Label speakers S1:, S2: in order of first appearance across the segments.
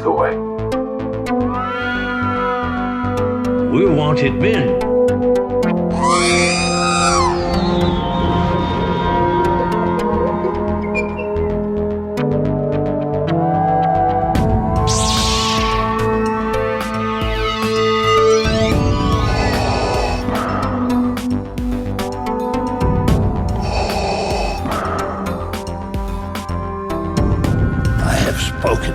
S1: the way.
S2: We're wanted men.
S3: I have spoken.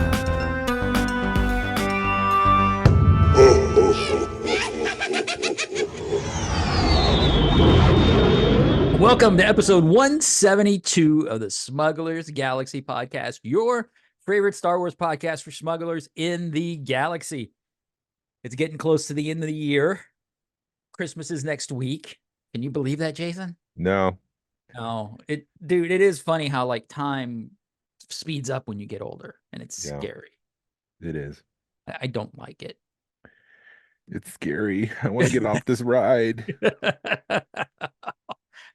S4: Welcome to episode 172 of the Smugglers Galaxy Podcast, your favorite Star Wars podcast for smugglers in the galaxy. It's getting close to the end of the year. Christmas is next week. Can you believe that, Jason?
S5: No.
S4: No, dude, it is funny how like time speeds up when you get older, and it's
S5: Yeah.
S4: scary.
S5: It is.
S4: I don't like it.
S5: It's scary. I want to get off this ride.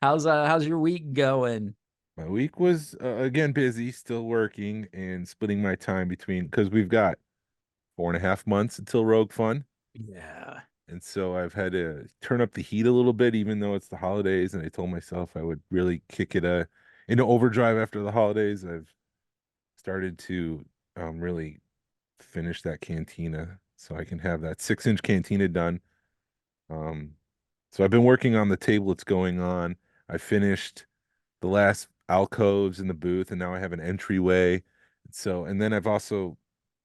S4: How's your week going?
S5: My week was, again, busy, still working and splitting my time between, because we've got 4.5 months until Rogue Fun.
S4: Yeah.
S5: And so I've had to turn up the heat a little bit, even though it's the holidays. And I told myself I would really kick it into overdrive after the holidays. I've started to really finish that cantina so I can have that 6-inch cantina done. So I've been working on the table it's going on. I finished the last alcoves in the booth, and now I have an entryway. So, and then I've also,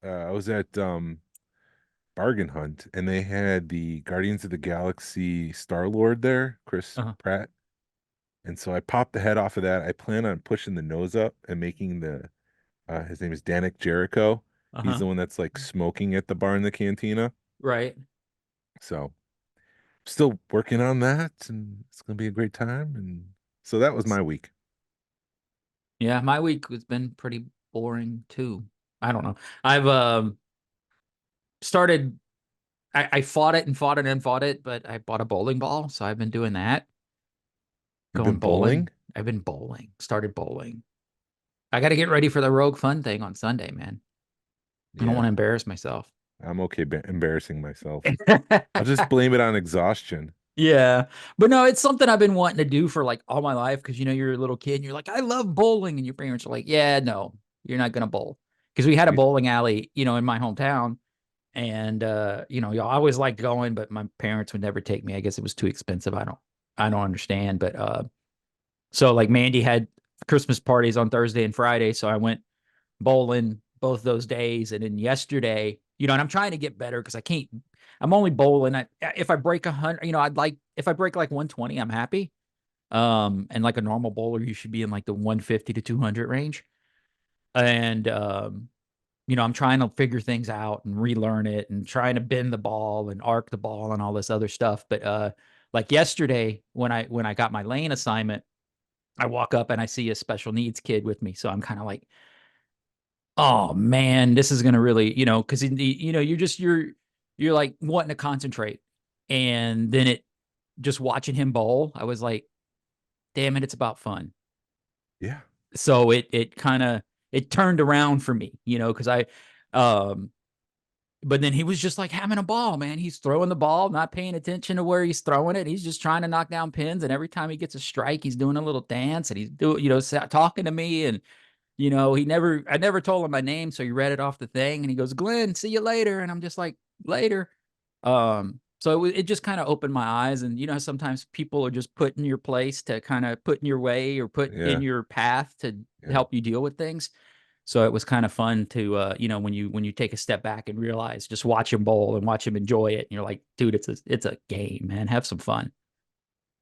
S5: I was at Bargain Hunt, and they had the Guardians of the Galaxy Star-Lord there, Chris Pratt. And so I popped the head off of that. I plan on pushing the nose up and making his name is Danik Jericho. He's the one that's like smoking at the bar in the cantina.
S4: Right.
S5: So still working on that, and it's gonna be a great time. And so that was my week.
S4: Yeah, my week has been pretty boring too. I don't know. I've started. I fought it and fought it and fought it, but I bought a bowling ball, so I've been doing that.
S5: You've
S4: Going
S5: been bowling?
S4: I've been bowling. Started bowling. I got to get ready for the Rogue Fun thing on Sunday, man. I don't want to embarrass myself.
S5: I'm okay embarrassing myself. I'll just blame it on exhaustion.
S4: Yeah. But no, it's something I've been wanting to do for like all my life because, you know, you're a little kid and you're like, I love bowling. And your parents are like, yeah, no, you're not going to bowl. Because we had a bowling alley, you know, in my hometown. And, you know, I always liked going, but my parents would never take me. I guess it was too expensive. I don't understand. But so like Mandy had Christmas parties on Thursday and Friday. So I went bowling both those days. And then yesterday, you know, and I'm trying to get better because I'm only bowling. If I break 100, you know, if I break like 120, I'm happy. And like a normal bowler, you should be in like the 150 to 200 range. And, you know, I'm trying to figure things out and relearn it and trying to bend the ball and arc the ball and all this other stuff. But, like yesterday when I got my lane assignment, I walk up and I see a special needs kid with me. So I'm kind of like, oh man, this is going to really, you know, cause you know, you're like wanting to concentrate. And then just watching him bowl, I was like, damn it, it's about fun.
S5: Yeah.
S4: So it turned around for me, you know, cause but then he was just like having a ball, man. He's throwing the ball, not paying attention to where he's throwing it. He's just trying to knock down pins. And every time he gets a strike, he's doing a little dance and he's doing, you know, talking to me. And, you know, I never told him my name. So he read it off the thing and he goes, Glenn, see you later. And I'm just like, later. So it just kind of opened my eyes. And, you know, sometimes people are just put in your place to kind of put in your way or put in your path to help you deal with things. So it was kind of fun to, you know, when you take a step back and realize, just watch him bowl and watch him enjoy it. And you're like, dude, it's a game, man. Have some fun.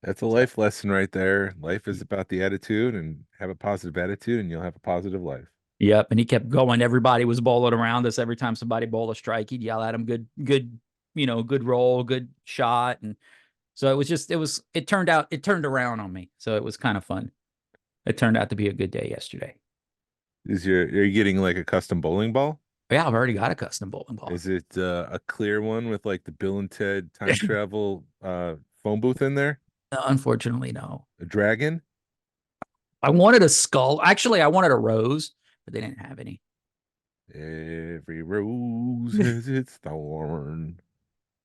S5: That's a life lesson right there. Life is about the attitude, and have a positive attitude and you'll have a positive life.
S4: Yep. And he kept going. Everybody was bowling around us. Every time somebody bowled a strike, he'd yell at him, good, you know, good roll, good shot. And so it turned around on me. So it was kind of fun. It turned out to be a good day yesterday.
S5: Are you getting like a custom bowling ball?
S4: Yeah, I've already got a custom bowling ball.
S5: Is it a clear one with like the Bill and Ted time travel phone booth in there?
S4: Unfortunately, no.
S5: A dragon?
S4: I wanted a skull. Actually, I wanted a rose, but they didn't have any.
S5: Every rose has its thorn.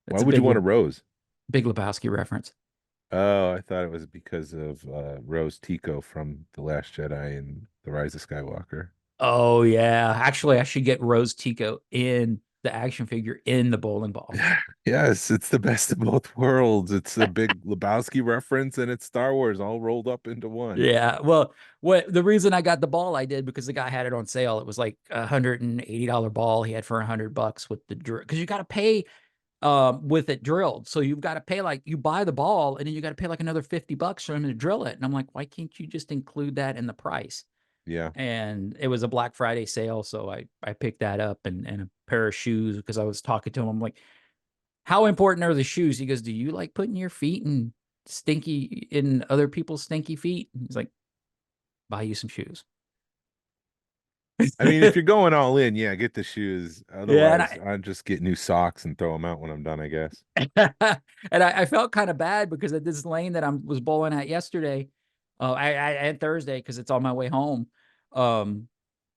S5: Why
S4: It's a
S5: would you want a rose?
S4: Big Lebowski reference.
S5: Oh, I thought it was because of Rose Tico from The Last Jedi and The Rise of Skywalker.
S4: Oh yeah. Actually, I should get Rose Tico in the action figure in the bowling ball.
S5: Yes, it's the best of both worlds. It's a big Lebowski reference and it's Star Wars all rolled up into one.
S4: Yeah. Well, the reason I got the ball I did because the guy had it on sale. It was like $180 ball he had for $100 with the drill because you got to pay with it drilled. So you've got to pay like you buy the ball and then you got to pay like another $50 for him to drill it. And I'm like, why can't you just include that in the price?
S5: Yeah.
S4: And it was a Black Friday sale, so I picked that up and a pair of shoes because I was talking to him. I'm like, how important are the shoes? He goes, do you like putting your feet in other people's stinky feet? He's like, buy you some shoes.
S5: I mean, if you're going all in, yeah, get the shoes.
S4: Yeah, and
S5: Otherwise, I'll just get new socks and throw them out when I'm done, I guess.
S4: I felt kind of bad because at this lane that I was bowling at yesterday, and Thursday because it's on my way home.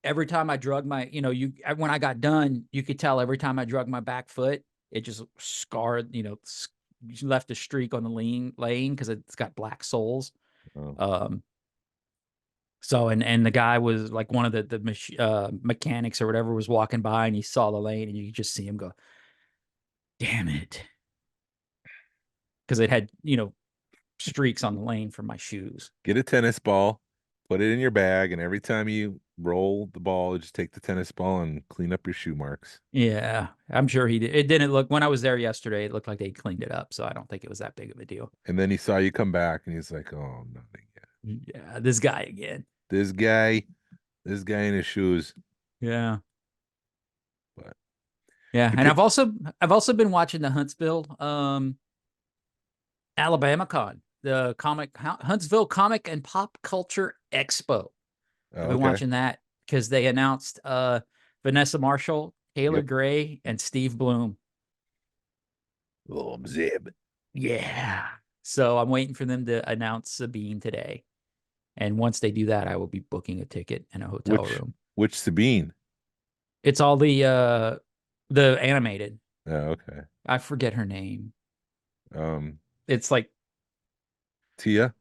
S4: Every time I drug my, when I got done, you could tell every time I drug my back foot, it just scarred, left a streak on the lane because it's got black soles.
S5: Oh.
S4: So and the guy was like one of the mechanics or whatever was walking by and he saw the lane and you could just see him go, damn it. Because it had, streaks on the lane from my shoes.
S5: Get a tennis ball, put it in your bag, and every time you roll the ball, just take the tennis ball and clean up your shoe marks.
S4: Yeah, I'm sure he did. It didn't look, when I was there yesterday, it looked like they cleaned it up. So I don't think it was that big of a deal.
S5: And then he saw you come back and he's like, oh, nothing yet.
S4: Yeah, this guy again.
S5: This guy in his shoes.
S4: Yeah.
S5: But
S4: Yeah.
S5: you
S4: And
S5: pick,
S4: I've also been watching the Huntsville Alabama Con, the Huntsville Comic and Pop Culture Expo. I've been
S5: okay.
S4: watching that because they announced Vanessa Marshall, Taylor Gray, and Steve Bloom.
S5: Oh, Zib.
S4: Yeah. So I'm waiting for them to announce Sabine today. And once they do that, I will be booking a ticket and a hotel room.
S5: Which Sabine?
S4: It's all the animated.
S5: Oh, okay.
S4: I forget her name. It's like
S5: Tia.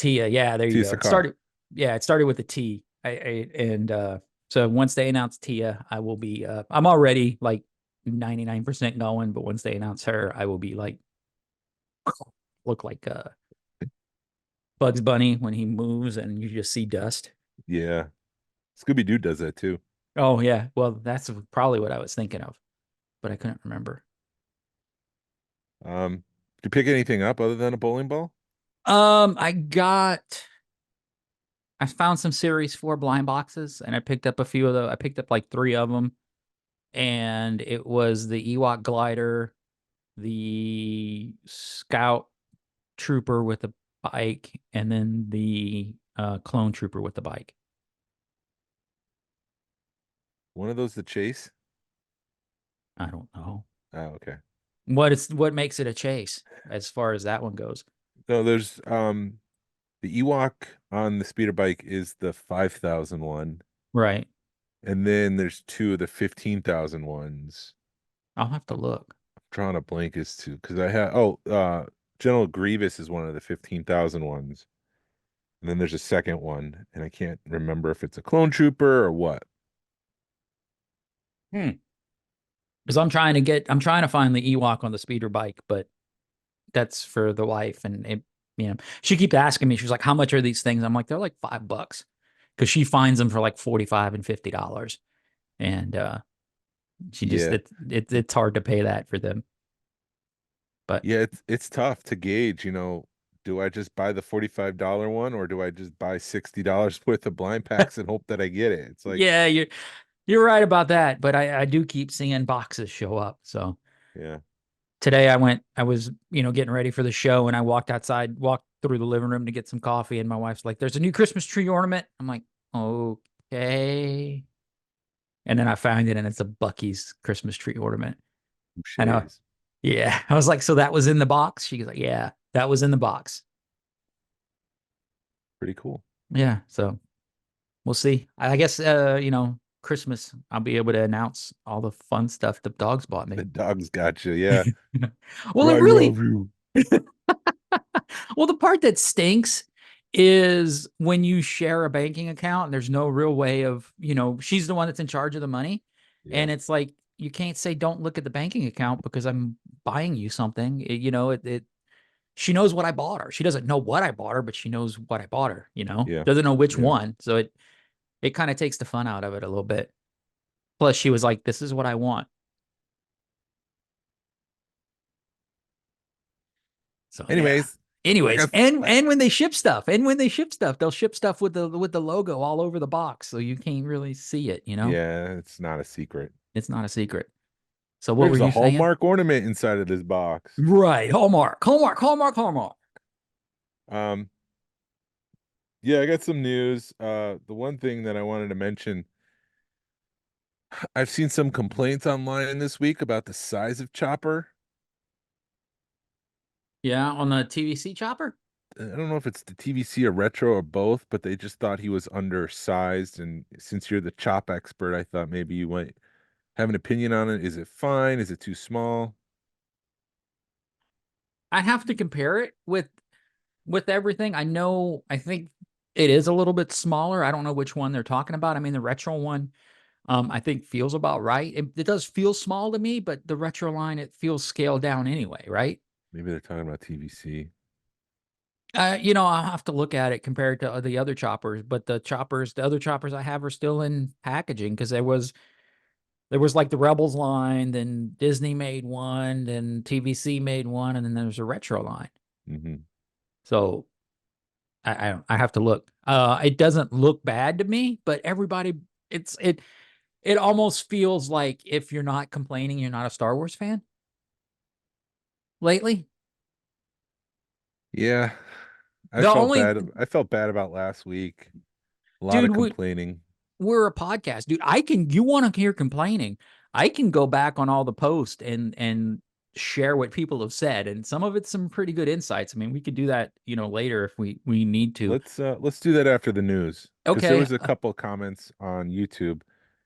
S4: Yeah, there you go.
S5: Sakar.
S4: It started with a T. So once they announce Tia, I will be I'm already like 99% going, but once they announce her, I will be like look like Bugs Bunny when he moves and you just see dust.
S5: Yeah. Scooby-Doo does that too.
S4: Oh yeah. Well, that's probably what I was thinking of, but I couldn't remember.
S5: Did you pick anything up other than a bowling ball?
S4: I found some Series 4 blind boxes and I picked up a few of those. I picked up like 3 of them. And it was the Ewok glider, the Scout Trooper with a bike, and then the Clone Trooper with the bike.
S5: One of those the chase?
S4: I don't know.
S5: Oh, okay.
S4: What makes it a chase as far as that one goes?
S5: No, there's the Ewok on the speeder bike is the 5,000 one.
S4: Right.
S5: And then there's 2 of the 15,000 ones.
S4: I'll have to look.
S5: I'm drawing a blank as to because I have General Grievous is one of the 15,000 ones. And then there's a second one, and I can't remember if it's a clone trooper or what.
S4: Because I'm trying to find the Ewok on the speeder bike, but that's for the wife. And she keeps asking me, she's like, how much are these things? I'm like, they're like $5 because she finds them for like $45 and $50. And she just, it's hard to pay that for them. But
S5: yeah, it's tough to gauge, do I just buy the $45 one or do I just buy $60 worth of blind packs and hope that I get it? It's like,
S4: yeah, you're right about that. But I do keep seeing boxes show up. So
S5: yeah.
S4: Today I was, getting ready for the show and I walked through the living room to get some coffee. And my wife's like, there's a new Christmas tree ornament. I'm like, okay. And then I found it and it's a Buc-ee's Christmas tree ornament. I know. Yeah. I was like, so that was in the box? She was like, yeah, that was in the box.
S5: Pretty cool.
S4: Yeah. So we'll see. I guess, Christmas, I'll be able to announce all the fun stuff the dogs bought me.
S5: The dogs got you. Yeah.
S4: Well,
S5: I
S4: it really,
S5: love you.
S4: well, the part that stinks is when you share a banking account and there's no real way of, she's the one that's in charge of the money.
S5: Yeah.
S4: And it's like, you can't say, don't look at the banking account because I'm buying you something. She knows what I bought her. She doesn't know what I bought her, but she knows what I bought her,
S5: Yeah.
S4: doesn't know which
S5: Yeah.
S4: one. So it kind of takes the fun out of it a little bit. Plus she was like, this is what I want. So
S5: Anyways,
S4: Anyways,
S5: got-
S4: and when they ship stuff, they'll ship stuff with the logo all over the box, so you can't really see it.
S5: yeah, it's not a secret.
S4: It's not a secret. So what were
S5: There's a
S4: you saying?
S5: Hallmark ornament inside of this box.
S4: Right, Hallmark.
S5: Um, yeah, I got some news. The one thing that I wanted to mention, I've seen some complaints online this week about the size of Chopper.
S4: Yeah, on the TVC chopper.
S5: I don't know if it's the TVC or retro or both, but they just thought he was undersized. And since you're the chop expert, I thought maybe you might have an opinion on it. Is it fine? Is it too small?
S4: I have to compare it with everything. I think it is a little bit smaller. I don't know which one they're talking about. I mean, the retro one, I think feels about right. It does feel small to me, but the retro line, it feels scaled down anyway, right?
S5: Maybe they're talking about TVC.
S4: I'll have to look at it compared to the other choppers, but the other choppers I have are still in packaging because there was like the Rebels line, then Disney made one, then TVC made one, and then there's a retro line.
S5: Mm-hmm.
S4: So I have to look. It doesn't look bad to me, but everybody, it almost feels like if you're not complaining, you're not a Star Wars fan lately.
S5: Yeah, I
S4: The
S5: felt
S4: only
S5: bad. I felt bad about last week. A lot of
S4: dude,
S5: complaining.
S4: we're a podcast, dude. You want to hear complaining? I can go back on all the posts and share what people have said, and some of it's some pretty good insights. I mean, we could do that, later if we need to.
S5: Let's do that after the news because there
S4: Okay.
S5: was a couple comments on YouTube.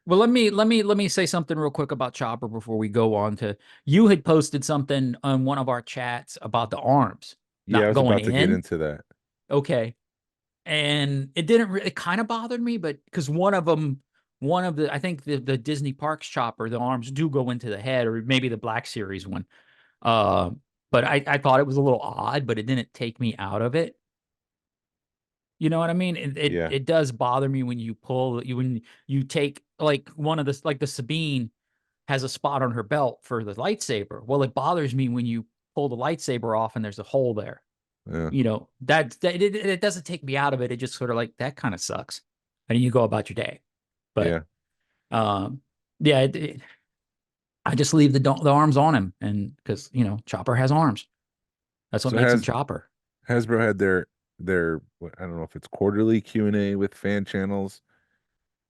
S4: Well, let me say something real quick about Chopper before we go on to. You had posted something on one of our chats about the arms
S5: Yeah, I
S4: not
S5: was
S4: going
S5: about to get
S4: in.
S5: into that.
S4: Okay. And it kind of bothered me, but because I think the Disney Parks chopper, the arms do go into the head, or maybe the Black Series one. Uh, but I thought it was a little odd, but it didn't take me out of it. You know what I mean?
S5: Yeah.
S4: It does bother me when when you take like one of the, like the Sabine has a spot on her belt for the lightsaber. Well, it bothers me when you pull the lightsaber off and there's a hole there.
S5: Yeah.
S4: It doesn't take me out of it. It just sort of like, that kind of sucks. And you go about your day. But
S5: Yeah.
S4: yeah, I just leave the arms on him, and because Chopper has arms. That's what
S5: So
S4: makes him Chopper.
S5: Hasbro had their I don't know if it's quarterly Q&A with fan channels,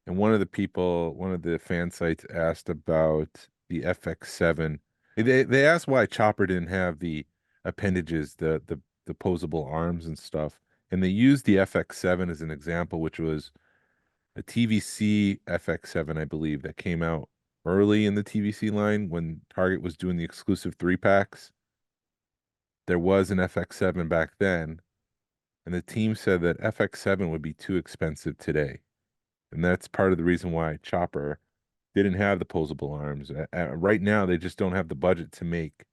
S5: and one of the fan sites asked about the FX7. They asked why Chopper didn't have the appendages, the posable arms and stuff, and they used the FX7 as an example, which was a TVC FX7, I believe, that came out early in the TVC line when Target was doing the exclusive 3-packs. There was an FX7 back then, and the team said that FX7 would be too expensive today. And that's part of the reason why Chopper didn't have the posable arms. Right now, they just don't have the budget to make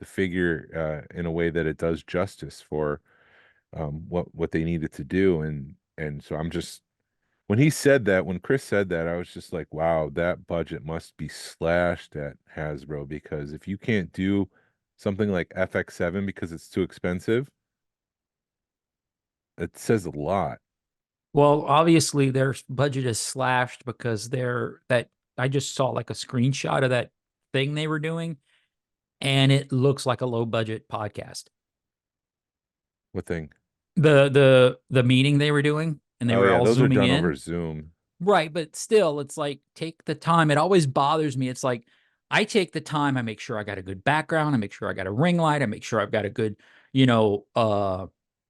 S5: the figure in a way that it does justice for what they needed to do. And so when Chris said that, I was just like, wow, that budget must be slashed at Hasbro, because if you can't do something like FX7 because it's too expensive, it says a lot.
S4: Well, obviously their budget is slashed because I just saw like a screenshot of that thing they were doing, and it looks like a low budget podcast.
S5: What thing?
S4: The meeting they were doing, and they
S5: Oh
S4: were
S5: yeah,
S4: all
S5: those are
S4: zooming
S5: done
S4: in.
S5: over Zoom.
S4: Right, but still, it's like, take the time. It always bothers me. It's like, I take the time. I make sure I got a good background. I make sure I got a ring light. I make sure I've got a good,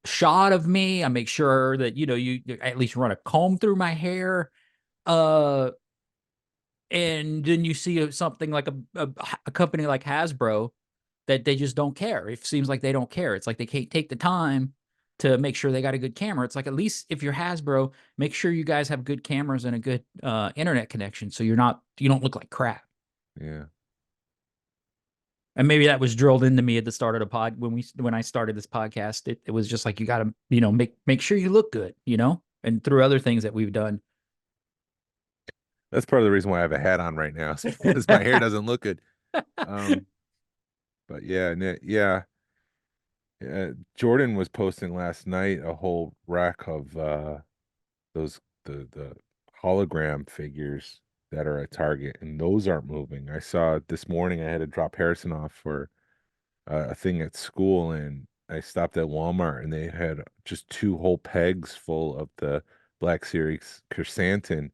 S4: shot of me. I make sure that, you at least run a comb through my hair. And then you see something like a company like Hasbro that they just don't care. It seems like they don't care. It's like they can't take the time to make sure they got a good camera. It's like, at least if you're Hasbro, make sure you guys have good cameras and a good internet connection, so you don't look like crap.
S5: Yeah.
S4: And maybe that was drilled into me at the start of the pod when I started this podcast. It was just like, you got to, make sure you look good, and through other things that we've done.
S5: That's part of the reason why I have a hat on right now, because my hair doesn't look good. But yeah, yeah. Jordan was posting last night a whole rack of those the hologram figures that are at Target, and those aren't moving. I saw this morning I had to drop Harrison off for a thing at school, and I stopped at Walmart, and they had just two whole pegs full of the Black Series chrysanthemum.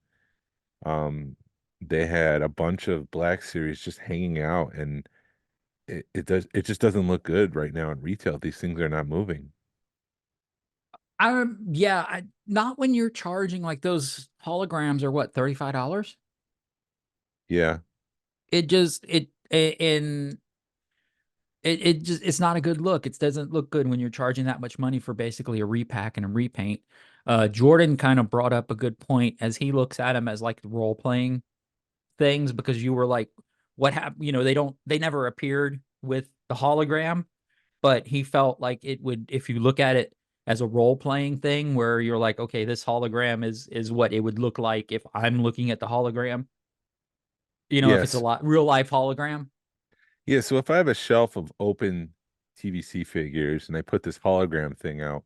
S5: They had a bunch of Black Series just hanging out, and it just doesn't look good right now in retail. These things are not moving.
S4: Not when you're charging like those holograms are what, $35?
S5: Yeah.
S4: It just and it just, it's not a good look. It doesn't look good when you're charging that much money for basically a repack and a repaint. Jordan kind of brought up a good point, as he looks at them as like role playing things, because you were like, what happened? They never appeared with the hologram, but he felt like it would, if you look at it as a role playing thing, where you're like, okay, this hologram is what it would look like if I'm looking at the hologram. If it's a
S5: Yes.
S4: real life hologram.
S5: Yeah, so if I have a shelf of open TVC figures and I put this hologram thing out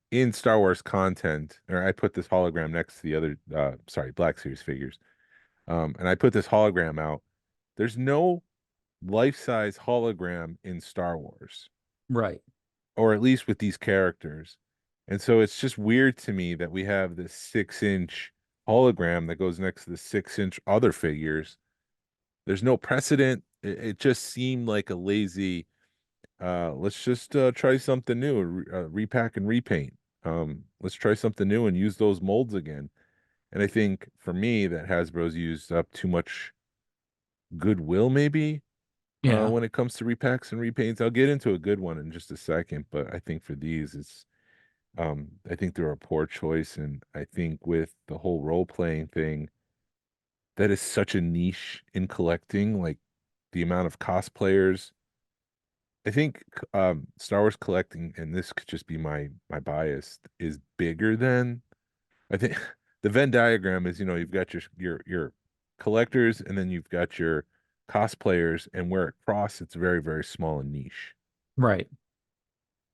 S5: in Star Wars content, or I put this hologram next to the other Black Series figures, and I put this hologram out, there's no life-size hologram in Star Wars,
S4: Right.
S5: or at least with these characters. And so it's just weird to me that we have this 6-inch hologram that goes next to the 6-inch other figures. There's no precedent. It just seemed like a lazy, let's just try something new, repack and repaint. Let's try something new and use those molds again. And I think for me that Hasbro's used up too much goodwill, maybe,
S4: Yeah.
S5: when it comes to repacks and repaints. I'll get into a good one in just a second, but I think for these, I think they're a poor choice. And I think with the whole role playing thing, that is such a niche in collecting, like the amount of cosplayers. I think Star Wars collecting, and this could just be my bias, is bigger than, I think the Venn diagram is, you've got your collectors, and then you've got your cosplayers, and where it crosses, it's very, very small and niche.
S4: Right.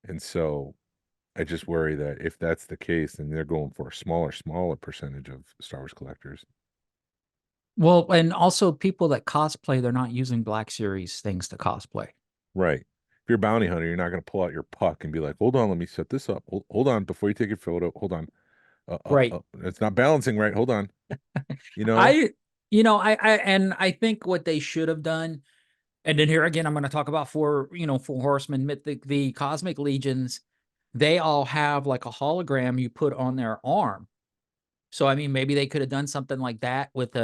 S5: And so I just worry that if that's the case, then they're going for a smaller percentage of Star Wars collectors.
S4: Well, and also people that cosplay, they're not using Black Series things to cosplay.
S5: Right. If you're a bounty hunter, you're not going to pull out your puck and be like, hold on, let me set this up. Hold on, before you take your photo. Hold on.
S4: Right.
S5: It's not balancing right. Hold on.
S4: I, and I think what they should have done, and then here again, I'm going to talk about Four Horsemen, Mythic, the Cosmic Legions. They all have like a hologram you put on their arm. So, I mean, maybe they could have done something like that with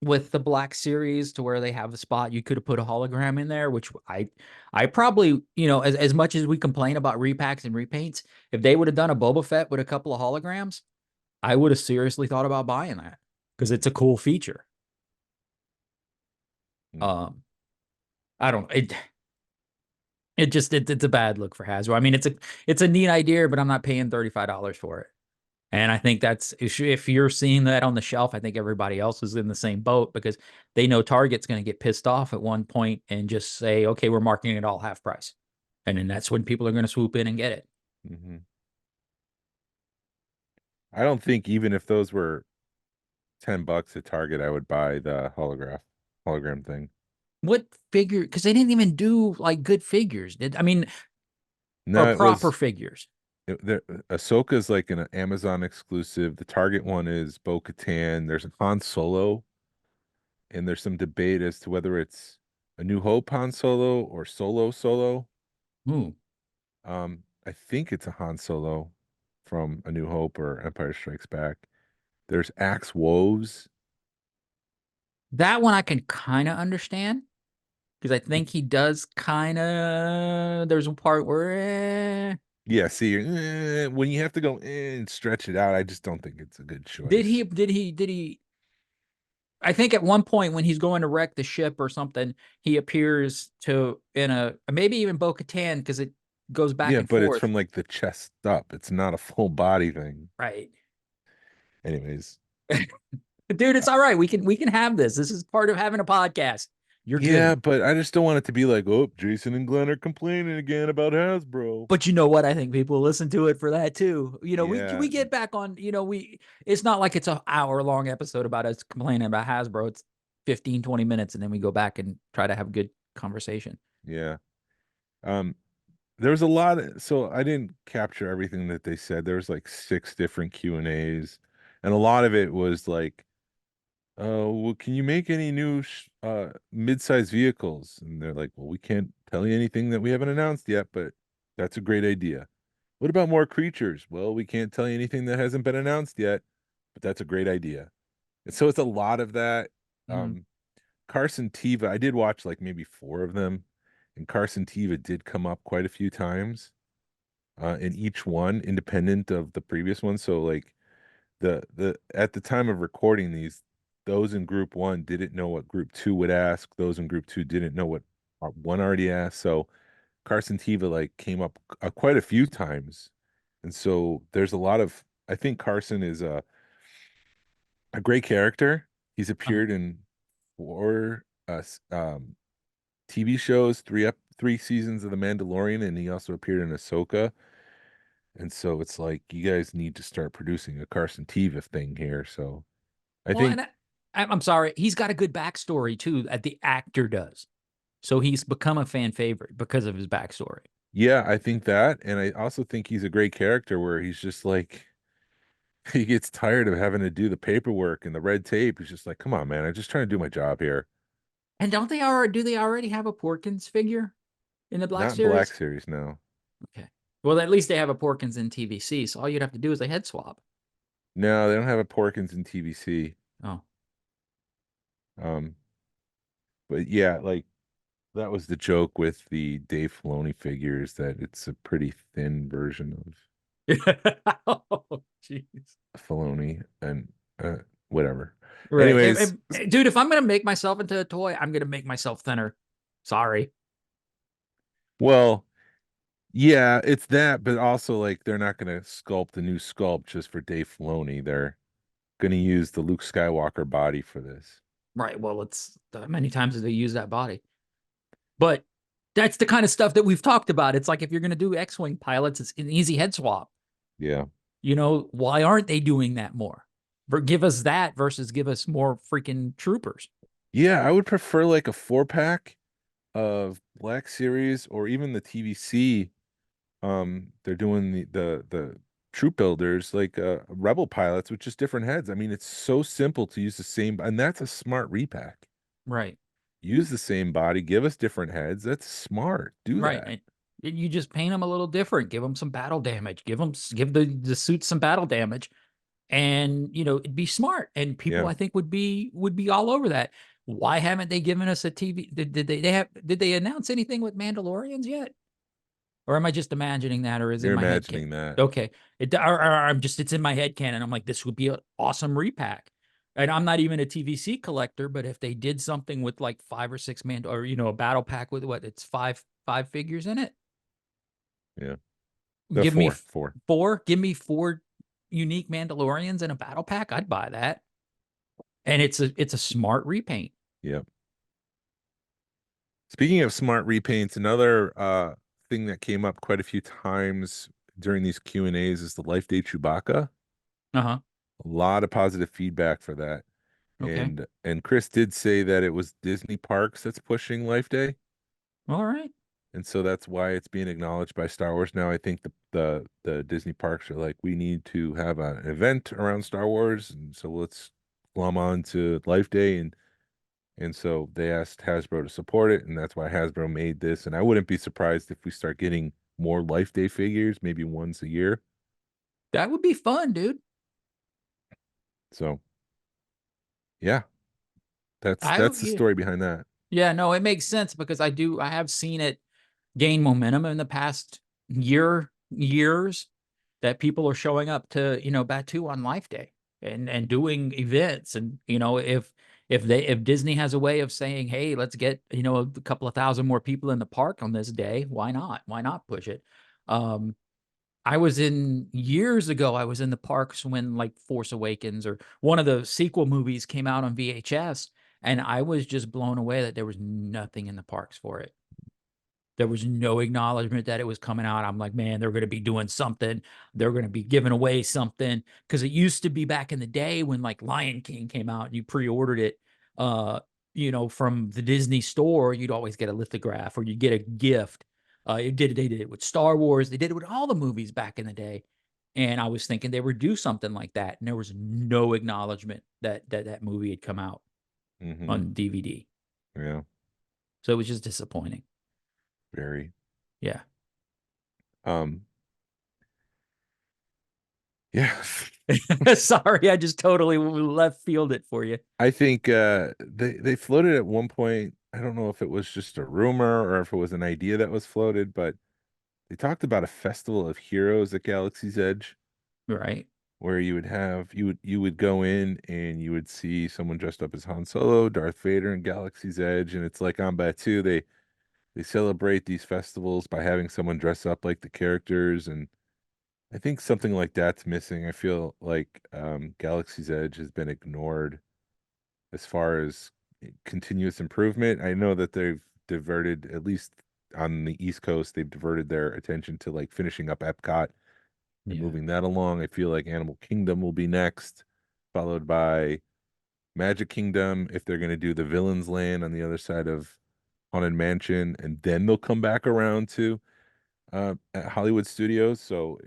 S4: with the Black Series, to where they have a spot you could have put a hologram in there, which I probably, as much as we complain about repacks and repaints, if they would have done a Boba Fett with a couple of holograms, I would have seriously thought about buying that, because it's a cool feature.
S5: Mm.
S4: I don't it's a bad look for Hasbro. I mean, it's a neat idea, but I'm not paying $35 for it. And I think that's, if you're seeing that on the shelf, I think everybody else is in the same boat, because they know Target's going to get pissed off at one point and just say, okay, we're marketing it all half price. And then that's when people are going to swoop in and get it.
S5: Mm-hmm. I don't think even if those were $10 at Target, I would buy the hologram thing.
S4: What figure? Because they didn't even do like good figures.
S5: No,
S4: Or
S5: it
S4: proper
S5: was
S4: figures.
S5: Ahsoka's like an Amazon exclusive. The Target one is Bo-Katan. There's a Han Solo, and there's some debate as to whether it's a New Hope Han Solo or Solo.
S4: Ooh.
S5: I think it's a Han Solo from A New Hope or Empire Strikes Back. There's Axe Woves.
S4: That one I can kind of understand because I think he does kind of. There's one part where
S5: Yeah, see, when you have to go and stretch it out, I just don't think it's a good
S4: did
S5: choice.
S4: he? I think at one point when he's going to wreck the ship or something, he appears to in a maybe even Bo-Katan because it goes back
S5: Yeah,
S4: and
S5: but it's
S4: forth.
S5: from like the chest up. It's not a full body thing.
S4: Right.
S5: Anyways,
S4: Dude, it's all right. We can have this. This is part of having a podcast. You're
S5: yeah,
S4: good.
S5: but I just don't want it to be like, oh, Jason and Glenn are complaining again about Hasbro.
S4: But you know what? I think people listen to it for that too. We
S5: Yeah,
S4: get back on, we it's not like it's an hour long episode about us complaining about Hasbro. It's 15, 20 minutes, and then we go back and try to have a good conversation.
S5: yeah. Um, there was a lot so I didn't capture everything that they said. There was like 6 different Q&As, and a lot of it was like, well, can you make any new mid-size vehicles? And they're like, well, we can't tell you anything that we haven't announced yet, but that's a great idea. What about more creatures? Well, we can't tell you anything that hasn't been announced yet, but that's a great idea. And so it's a lot of that.
S4: Mhm.
S5: Carson Teva, I did watch like maybe 4 of them, and Carson Teva did come up quite a few times, in each one, independent of the previous one. So like the at the time of recording these, those in group one didn't know what group two would ask. Those in group two didn't know what one already asked. So Carson Teva like came up quite a few times, and so there's a lot of. I think Carson is a great character. He's
S4: Uh-huh.
S5: appeared in 4 TV shows, 3 seasons of The Mandalorian, and he also appeared in Ahsoka. And so it's like you guys need to start producing a Carson Teva thing here. So I
S4: Well,
S5: think,
S4: and I'm sorry, he's got a good backstory too, that the actor does. So he's become a fan favorite because of his backstory.
S5: yeah, I think that, and I also think he's a great character where he's just like he gets tired of having to do the paperwork and the red tape. He's just like, come on, man, I'm just trying to do my job here.
S4: And do they already have a Porkins figure in the Black
S5: Not in Black
S4: Series?
S5: Series, no.
S4: Okay. Well, at least they have a Porkins in TVC, so all you'd have to do is a head swap.
S5: No, they don't have a Porkins in TVC.
S4: Oh.
S5: Um, but yeah, like that was the joke with the Dave Filoni figures, that it's a pretty thin version
S4: Oh, jeez.
S5: of Filoni and uh, whatever.
S4: Right.
S5: Anyways,
S4: Dude, if I'm going to make myself into a toy, I'm going to make myself thinner. Sorry.
S5: well, yeah, it's that, but also like they're not going to sculpt a new sculpt just for Dave Filoni. They're going to use the Luke Skywalker body for this.
S4: Right. Well, it's many times as they use that body. But that's the kind of stuff that we've talked about. It's like if you're going to do X-Wing pilots, it's an easy head swap.
S5: Yeah.
S4: Why aren't they doing that more? Give us that versus give us more freaking troopers.
S5: Yeah, I would prefer like a 4 pack of Black Series or even the TVC. They're doing the troop builders like Rebel pilots with just different heads. I mean, it's so simple to use the same, and that's a smart repack.
S4: Right.
S5: Use the same body, give us different heads. That's smart. Do
S4: Right.
S5: that.
S4: And you just paint them a little different. Give them some battle damage. Give the suit some battle damage, and it'd be smart. And people,
S5: Yeah.
S4: I think, would be all over that. Why haven't they given us a TV? Did they announce anything with Mandalorians yet? Or am I just imagining that, or is it in
S5: You're
S4: my head
S5: imagining that.
S4: Okay, it's in my head canon. I'm like, this would be an awesome repack. And I'm not even a TVC collector, but if they did something with like 5 or 6 or a battle pack with it's five figures in it,
S5: Yeah. The
S4: give me
S5: four.
S4: four, give me 4 unique Mandalorians in a battle pack, I'd buy that. And it's a smart repaint.
S5: Yep. Speaking of smart repaints, another thing that came up quite a few times during these Q&As is the Life Day Chewbacca.
S4: Uh-huh.
S5: A lot of positive feedback for that.
S4: Okay.
S5: And Chris did say that it was Disney Parks that's pushing Life Day.
S4: All right.
S5: And so that's why it's being acknowledged by Star Wars now. I think the Disney parks are like, we need to have an event around Star Wars, and so let's glom on to Life Day, and so they asked Hasbro to support it, and that's why Hasbro made this. And I wouldn't be surprised if we start getting more Life Day figures, maybe once a year.
S4: That would be fun, dude.
S5: So yeah, That's the
S4: yeah,
S5: story behind that.
S4: yeah, no, it makes sense because I have seen it gain momentum in the past years that people are showing up to, Batu on Life Day and doing events. And, if Disney has a way of saying, hey, let's get, a couple of thousand more people in the park on this day, why not? Why not push it? Years ago, I was in the parks when like Force Awakens or one of the sequel movies came out on VHS, and I was just blown away that there was nothing in the parks for it. There was no acknowledgement that it was coming out. I'm like, man, they're going to be doing something. They're going to be giving away something. Because it used to be back in the day when like Lion King came out and you pre-ordered it, from the Disney store, you'd always get a lithograph or you'd get a gift. They did it with Star Wars. They did it with all the movies back in the day. And I was thinking they would do something like that. And there was no acknowledgement that movie had come out on DVD.
S5: Yeah,
S4: So it was just disappointing.
S5: very.
S4: Yeah.
S5: Um, yeah.
S4: Sorry, I just totally left field it for you.
S5: I think they floated at one point. I don't know if it was just a rumor or if it was an idea that was floated, but they talked about a festival of heroes at Galaxy's Edge
S4: Right.
S5: where you would go in and you would see someone dressed up as Han Solo, Darth Vader, and Galaxy's Edge, and it's like on Batuu they celebrate these festivals by having someone dress up like the characters, and I think something like that's missing. I feel like Galaxy's Edge has been ignored as far as continuous improvement. I know that they've diverted, at least on the East Coast, they've diverted their attention to like finishing up Epcot and
S4: Yeah.
S5: moving that along. I feel like Animal Kingdom will be next, followed by Magic Kingdom if they're going to do the Villains Land on the other side of Haunted Mansion, and then they'll come back around to at Hollywood Studios. So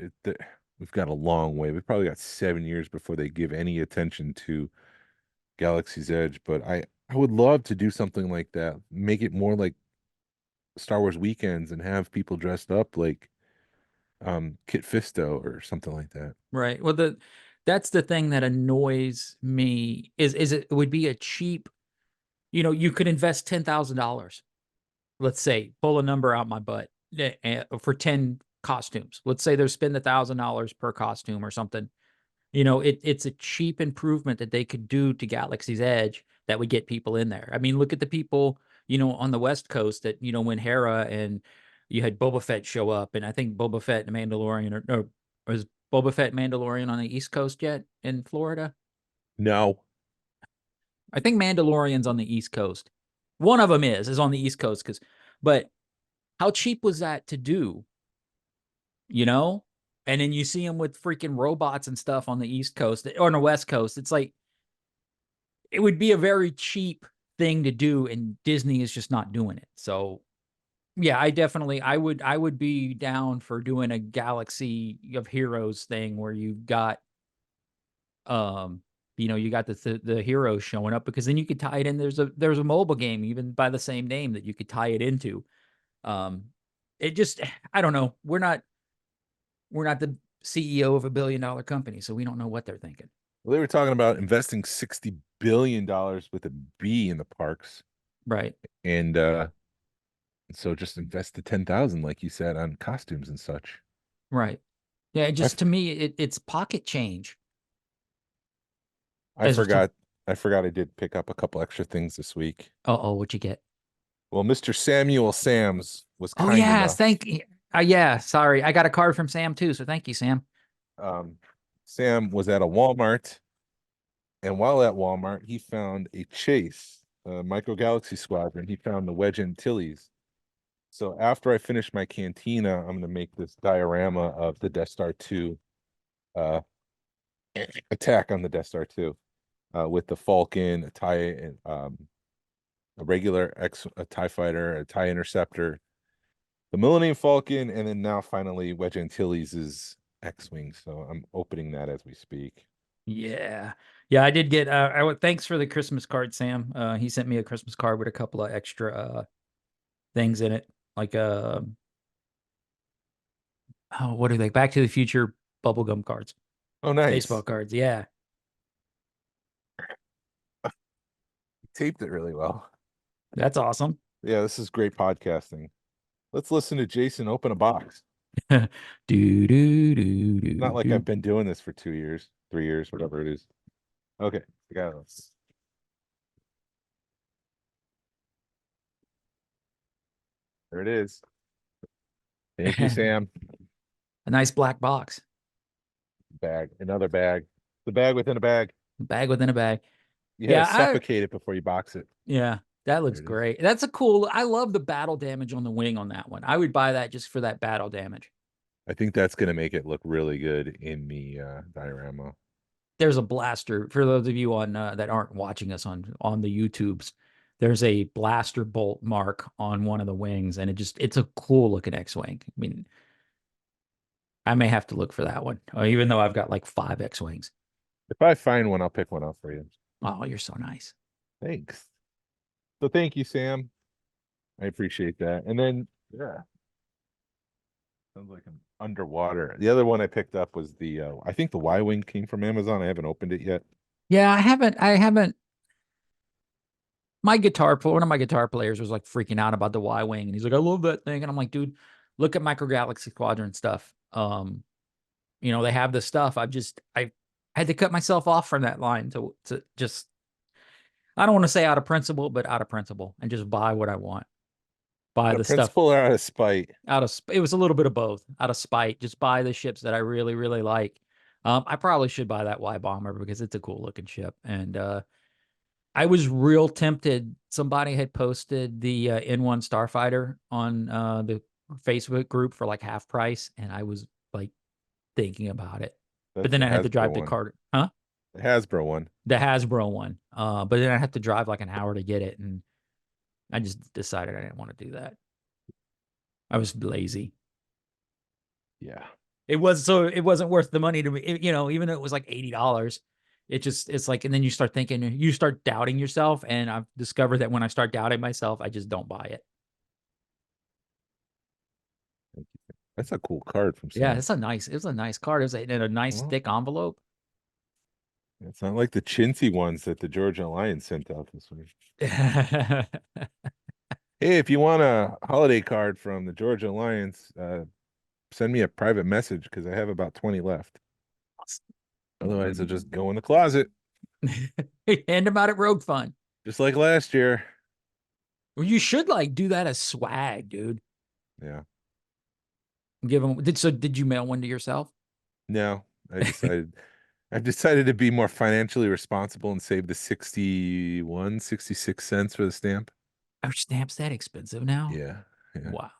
S5: we've got a long way. We've probably got 7 years before they give any attention to Galaxy's Edge. But I would love to do something like that. Make it more like Star Wars weekends and have people dressed up like Kit Fisto or something like that.
S4: Right. Well, that's the thing that annoys me is it would be a cheap, you could invest $10,000. Let's say, pull a number out my butt for 10 costumes. Let's say they're spending $1,000 per costume or something. It's a cheap improvement that they could do to Galaxy's Edge that would get people in there. I mean, look at the people, on the West Coast that, when Hera and you had Boba Fett show up, and I think Boba Fett and Mandalorian or was Boba Fett Mandalorian on the East Coast yet in Florida?
S5: No.
S4: I think Mandalorian's on the East Coast. One of them is on the East Coast but how cheap was that to do? And then you see them with freaking robots and stuff on the East Coast or on the West Coast. It's like, it would be a very cheap thing to do, and Disney is just not doing it. So yeah, I would be down for doing a Galaxy of Heroes thing where you've got, you got the heroes showing up, because then you could tie it in. There's a mobile game even by the same name that you could tie it into. It just, I don't know. We're not the CEO of $1 billion company, so we don't know what they're thinking.
S5: Well, they were talking about investing $60 billion with a B in the parks.
S4: Right.
S5: And so just invest the 10,000, like you said, on costumes and such.
S4: Right. Yeah, just to me, it's pocket change.
S5: I forgot I did pick up a couple extra things this week.
S4: What'd you get?
S5: Well, Mr. Samuel Sams was
S4: Oh,
S5: kind
S4: yes,
S5: enough.
S4: thank you. Yeah, sorry. I got a card from Sam too, so thank you, Sam.
S5: Sam was at a Walmart, and while at Walmart, he found a Chase, Micro Galaxy Squadron. He found the Wedge Antilles. So after I finish my cantina, I'm going to make this diorama of the Death Star 2 attack on the Death Star 2 with the Falcon, a TIE, a regular a TIE fighter, a TIE interceptor, the Millennium Falcon, and then now finally Wedge Antilles' X-Wing. So I'm opening that as we speak.
S4: Yeah. I did get thanks for the Christmas card, Sam. He sent me a Christmas card with a couple of extra things in it. Like what are they? Back to the Future bubblegum cards.
S5: Oh, nice.
S4: Baseball cards, yeah.
S5: taped it really well.
S4: That's awesome.
S5: Yeah, this is great podcasting. Let's listen to Jason open a box.
S4: do do do do.
S5: Not like
S4: do.
S5: I've been doing this for 2 years, 3 years, whatever it is. Okay, I got this. There it is. Thank you, Sam.
S4: A nice black box.
S5: Bag, another bag. The bag within a bag.
S4: Bag within a bag.
S5: You
S4: Yeah,
S5: had to suffocate it before you box it.
S4: Yeah, that looks
S5: There it is.
S4: great. That's a cool. I love the battle damage on the wing on that one. I would buy that just for that battle damage.
S5: I think that's going to make it look really good in the diorama.
S4: There's a blaster for those of you on that aren't watching us on the YouTubes. There's a blaster bolt mark on one of the wings, and it's a cool looking X-wing. I mean, I may have to look for that one, even though I've got like 5 X-wings.
S5: If I find one, I'll pick one up for you.
S4: Oh, you're so nice.
S5: Thanks. So thank you, Sam. I appreciate that. And then, yeah. Sounds like an underwater. The other one I picked up was the, I think the Y-Wing came from Amazon. I haven't opened it yet.
S4: Yeah, I haven't. One of my guitar players was like freaking out about the Y-Wing, and he's like, I love that thing. And I'm like, dude, look at Micro Galaxy Squadron stuff. They have the stuff. I had to cut myself off from that line to just, I don't want to say out of principle, but out of principle, and just buy what I want. Buy
S5: Out
S4: the
S5: of
S4: stuff
S5: principle or out of spite?
S4: it was a little bit of both. Out of spite, just buy the ships that I really, really like. I probably should buy that Y bomber because it's a cool looking ship. And I was real tempted. Somebody had posted the N1 Starfighter on the Facebook group for like half price, and I was like thinking about it. But then I had to drive to Carter. Huh?
S5: The Hasbro one.
S4: The Hasbro one. But then I had to drive like an hour to get it, and I just decided I didn't want to do that. I was lazy.
S5: Yeah.
S4: It wasn't worth the money to me, even though it was like $80. It's like, and then you start thinking, you start doubting yourself. And I've discovered that when I start doubting myself, I just don't buy it.
S5: That's a cool card from Sam.
S4: Yeah, it was a nice card. It was in a nice thick envelope.
S5: It's not like the chintzy ones that the Georgia Alliance sent out this week. Hey, if you want a holiday card from the Georgia Alliance, send me a private message because I have about 20 left. Otherwise, I'll just go in the closet.
S4: Hand them out at Rogue Fun.
S5: Just like last year.
S4: Well, you should like do that as swag, dude.
S5: Yeah.
S4: Give them. Did you mail one to yourself?
S5: No, I've decided to be more financially responsible and save the 66 cents for the stamp.
S4: Are stamps that expensive now?
S5: Yeah.
S4: Wow.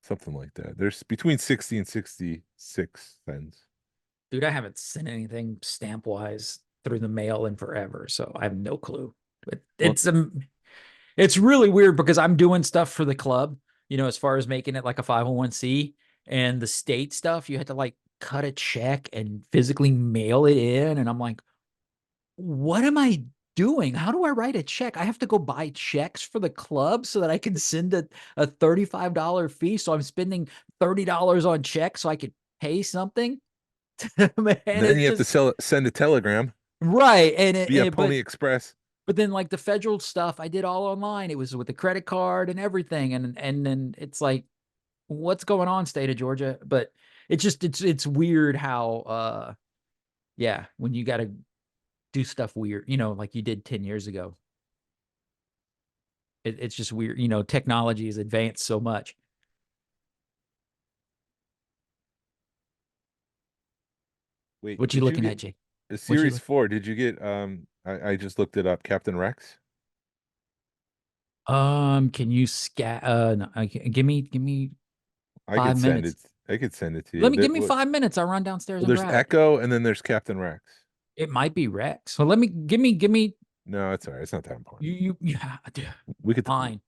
S5: Something like that. There's between 60 and 66 cents.
S4: Dude, I haven't sent anything stamp wise through the mail in forever, so I have no clue. But it's really weird because I'm doing stuff for the club, as far as making it like a 501c, and the state stuff, you had to like cut a check and physically mail it in, and I'm like, what am I doing? How do I write a check? I have to go buy checks for the club so that I can send a $35 fee. So I'm spending $30 on checks so I could pay something.
S5: Man, then you have to send a telegram.
S4: Right.
S5: Via Pony Express.
S4: But then like the federal stuff, I did all online. It was with the credit card and everything. And then it's like, what's going on, state of Georgia? But it's weird how, when you got to do stuff weird, like you did 10 years ago. It's just weird. Technology has advanced so much.
S5: Wait,
S4: what you looking at, Jake?
S5: The Series 4, did you get, I just looked it up, Captain Rex?
S4: Can you no, give me 5 minutes.
S5: I could send it to you.
S4: Give me 5 minutes. I'll run downstairs and
S5: there's
S4: grab
S5: Echo, and then there's Captain Rex.
S4: It might be Rex. So give me.
S5: No, it's all right. It's not that important.
S4: Yeah,
S5: we could
S4: fine.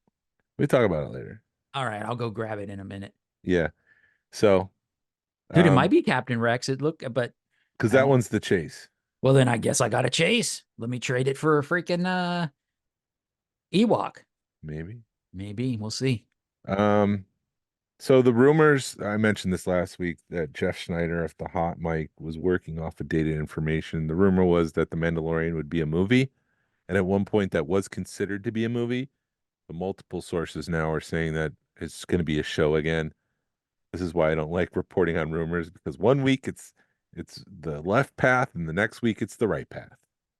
S5: We talk about it later.
S4: All right, I'll go grab it in a minute.
S5: Yeah. So,
S4: dude, it might be Captain Rex. But
S5: because that one's the chase.
S4: Well, then I guess I got a chase. Let me trade it for a freaking Ewok. Maybe we'll see.
S5: So the rumors, I mentioned this last week, that Jeff Schneider of the Hot Mic was working off of dated information. The rumor was that The Mandalorian would be a movie. And at one point that was considered to be a movie. The multiple sources now are saying that it's going to be a show again. This is why I don't like reporting on rumors, because one week it's the left path and the next week it's the right path.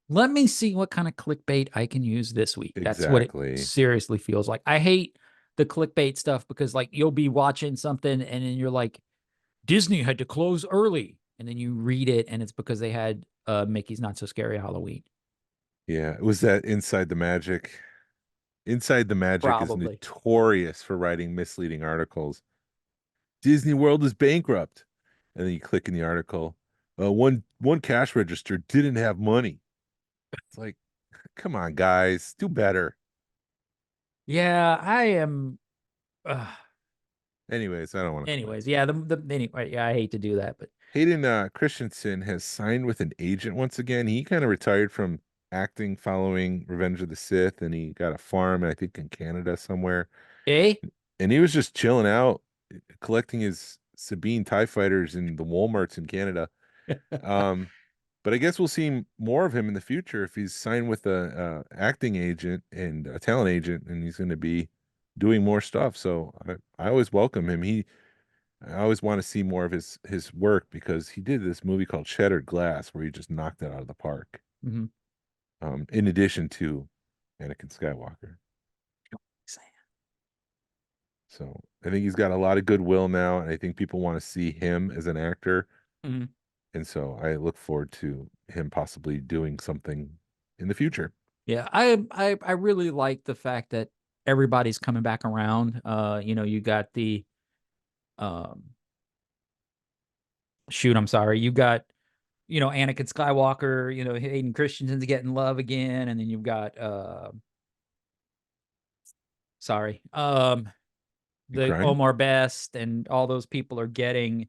S4: Let me see what kind of clickbait I can use this week. That's what it
S5: Exactly.
S4: seriously feels like. I hate the clickbait stuff because like you'll be watching something and then you're like, Disney had to close early. And then you read it and it's because they had Mickey's Not So Scary Halloween.
S5: Yeah, it was that Inside the Magic. Inside the Magic is
S4: Probably.
S5: notorious for writing misleading articles. Disney World is bankrupt. And then you click in the article, one cash register didn't have money. It's like, come on, guys, do better.
S4: Yeah, I am.
S5: Anyways, I don't want to.
S4: Anyways, yeah, anyway, yeah, I hate to do that, but
S5: Hayden Christensen has signed with an agent once again. He kind of retired from acting following Revenge of the Sith, and he got a farm, I think, in Canada somewhere.
S4: eh?
S5: And he was just chilling out, collecting his Sabine TIE fighters in the Walmarts in Canada. But I guess we'll see more of him in the future if he's signed with a acting agent and a talent agent, and he's going to be doing more stuff. So I always welcome him. I always want to see more of his work because he did this movie called Shattered Glass where he just knocked it out of the park.
S4: Mm-hmm.
S5: In addition to Anakin Skywalker. So I think he's got a lot of goodwill now, and I think people want to see him as an actor.
S4: Mm-hmm.
S5: And so I look forward to him possibly doing something in the future.
S4: Yeah, I really like the fact that everybody's coming back around. You got the I'm sorry. You got, Anakin Skywalker, Hayden Christensen's getting love again, and then you've got the
S5: crying?
S4: Omar Best and all those people are getting,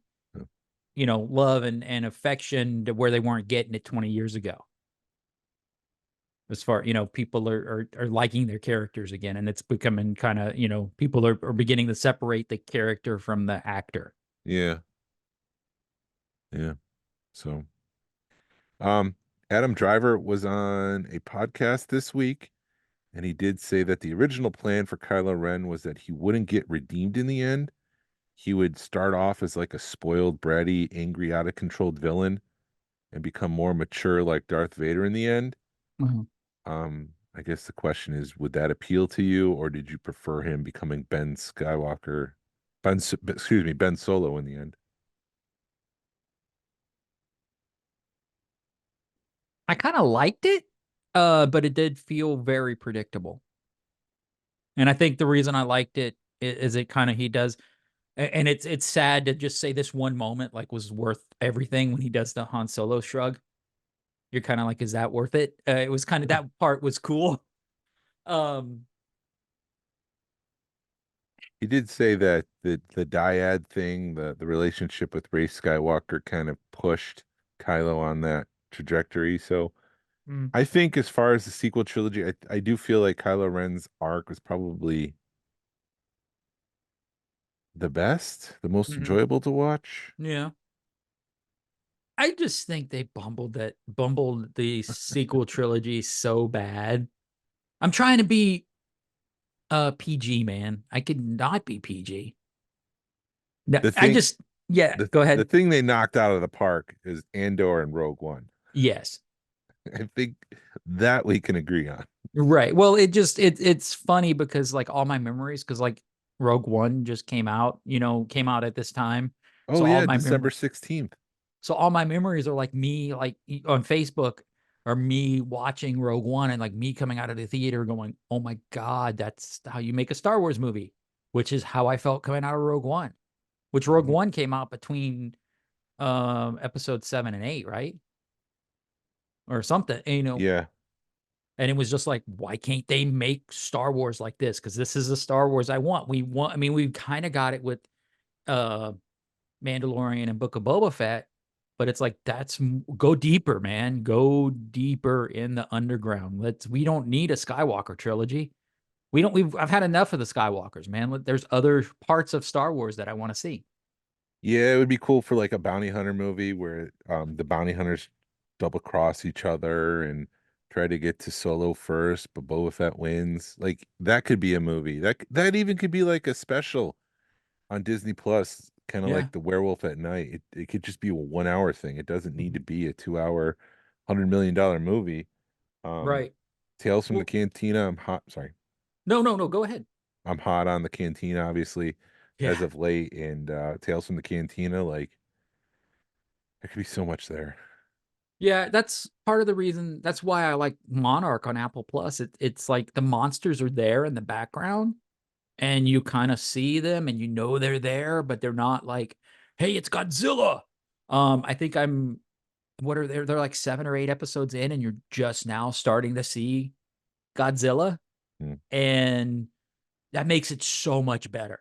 S5: Oh.
S4: Love and affection to where they weren't getting it 20 years ago. As far, people are liking their characters again, and it's becoming kind of, people are beginning to separate the character from the actor.
S5: Yeah. Yeah. So Adam Driver was on a podcast this week, and he did say that the original plan for Kylo Ren was that he wouldn't get redeemed in the end. He would start off as like a spoiled, bratty, angry, out of control villain and become more mature like Darth Vader in the end.
S4: Mm-hmm.
S5: I guess the question is, would that appeal to you, or did you prefer him becoming Ben Solo in the end?
S4: I kind of liked it, but it did feel very predictable. And I think the reason I liked it is it kind of he does, and it's sad to just say this one moment like was worth everything when he does the Han Solo shrug. You're kind of like, is that worth it? It was kind of that part was cool.
S5: He did say that the dyad thing, the relationship with Rey Skywalker kind of pushed Kylo on that trajectory. So I think as far as the sequel trilogy, I do feel like Kylo Ren's arc was probably the best, the most enjoyable to watch.
S4: Yeah. I just think they bumbled the sequel trilogy so bad. I'm trying to be PG, man. I could not be PG. No,
S5: The thing,
S4: go ahead.
S5: The thing they knocked out of the park is Andor and Rogue One.
S4: Yes.
S5: I think that we can agree on.
S4: Right. Well, it's funny because like all my memories, because like Rogue One just came out at this time.
S5: Oh
S4: So
S5: yeah, December 16th.
S4: So all my memories are like me, like on Facebook, or me watching Rogue One and like me coming out of the theater going, oh my God, that's how you make a Star Wars movie, which is how I felt coming out of Rogue One, which Rogue One came out between episode 7 and 8, right? Or something,
S5: Yeah.
S4: And it was just like, why can't they make Star Wars like this? Because this is the Star Wars I want. We've kind of got it with Mandalorian and Book of Boba Fett, but it's like, go deeper, man. Go deeper in the underground. We don't need a Skywalker trilogy. I've had enough of the Skywalkers, man. There's other parts of Star Wars that I want to see.
S5: Yeah, it would be cool for like a bounty hunter movie where the bounty hunters double cross each other and try to get to Solo first, but Boba Fett wins. Like that could be a movie. That even could be like a special on Disney Plus, kind of
S4: Yeah.
S5: like The Werewolf at Night. It could just be a 1 hour thing. It doesn't need to
S4: Mhm.
S5: be a 2 hour, $100 million movie. Um,
S4: Right.
S5: Tales from the
S4: Well,
S5: Cantina. I'm hot. Sorry,
S4: no. Go ahead.
S5: I'm hot on the Cantina, obviously, as
S4: Yeah.
S5: of late. And Tales from the Cantina, like there could be so much there.
S4: Yeah, that's part of the reason. That's why I like Monarch on Apple Plus. It's like the monsters are there in the background and you kind of see them and you know they're there, but they're not like, hey, it's Godzilla. I think I'm what are they're like 7 or 8 episodes in, and you're just now starting to see Godzilla.
S5: Mm,
S4: And that makes it so much better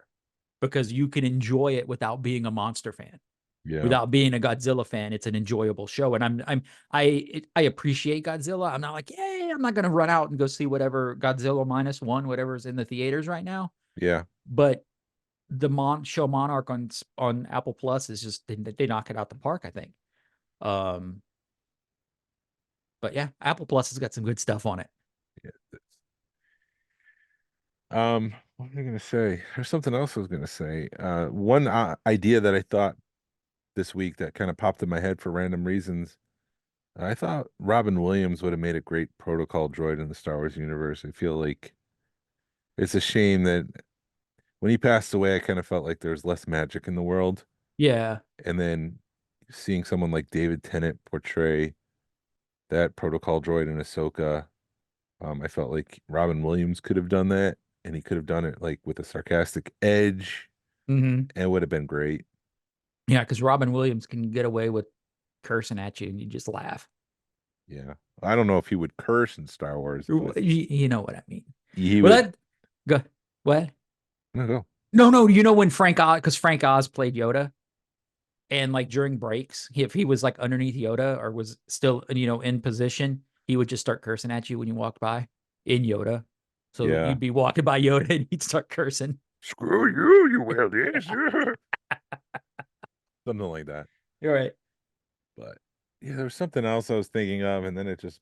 S4: because you can enjoy it without being a monster fan.
S5: yeah,
S4: Without being a Godzilla fan, it's an enjoyable show, and I appreciate Godzilla. I'm not like, yeah, I'm not gonna run out and go see whatever Godzilla -1, whatever's in the theaters right now.
S5: yeah,
S4: But the show Monarch on Apple Plus is just they knock it out the park, I think. Um, but yeah, Apple Plus has got some good stuff on it.
S5: yeah. What was I gonna say? There's something else I was gonna say. One idea that I thought this week that kind of popped in my head for random reasons. I thought Robin Williams would have made a great protocol droid in the Star Wars universe. I feel like it's a shame that when he passed away, I kind of felt like there was less magic in the world.
S4: Yeah.
S5: And then seeing someone like David Tennant portray that protocol droid in Ahsoka, I felt like Robin Williams could have done that, and he could have done it like with a sarcastic edge,
S4: Hmm.
S5: and it would have been great.
S4: Yeah, because Robin Williams can get away with cursing at you and you just laugh.
S5: Yeah. I don't know if he would curse in Star Wars, but
S4: You know what I mean.
S5: he
S4: Well,
S5: would.
S4: that go what?
S5: No, go.
S4: No. You know when Frank Oz, because Frank Oz played Yoda, and like during breaks, if he was like underneath Yoda or was still in position, he would just start cursing at you when you walked by in Yoda. So
S5: Yeah.
S4: you'd be walking by Yoda and he'd start cursing.
S5: Screw you, you will this. Something like that.
S4: You're right.
S5: But yeah, there was something else I was thinking of, and then it just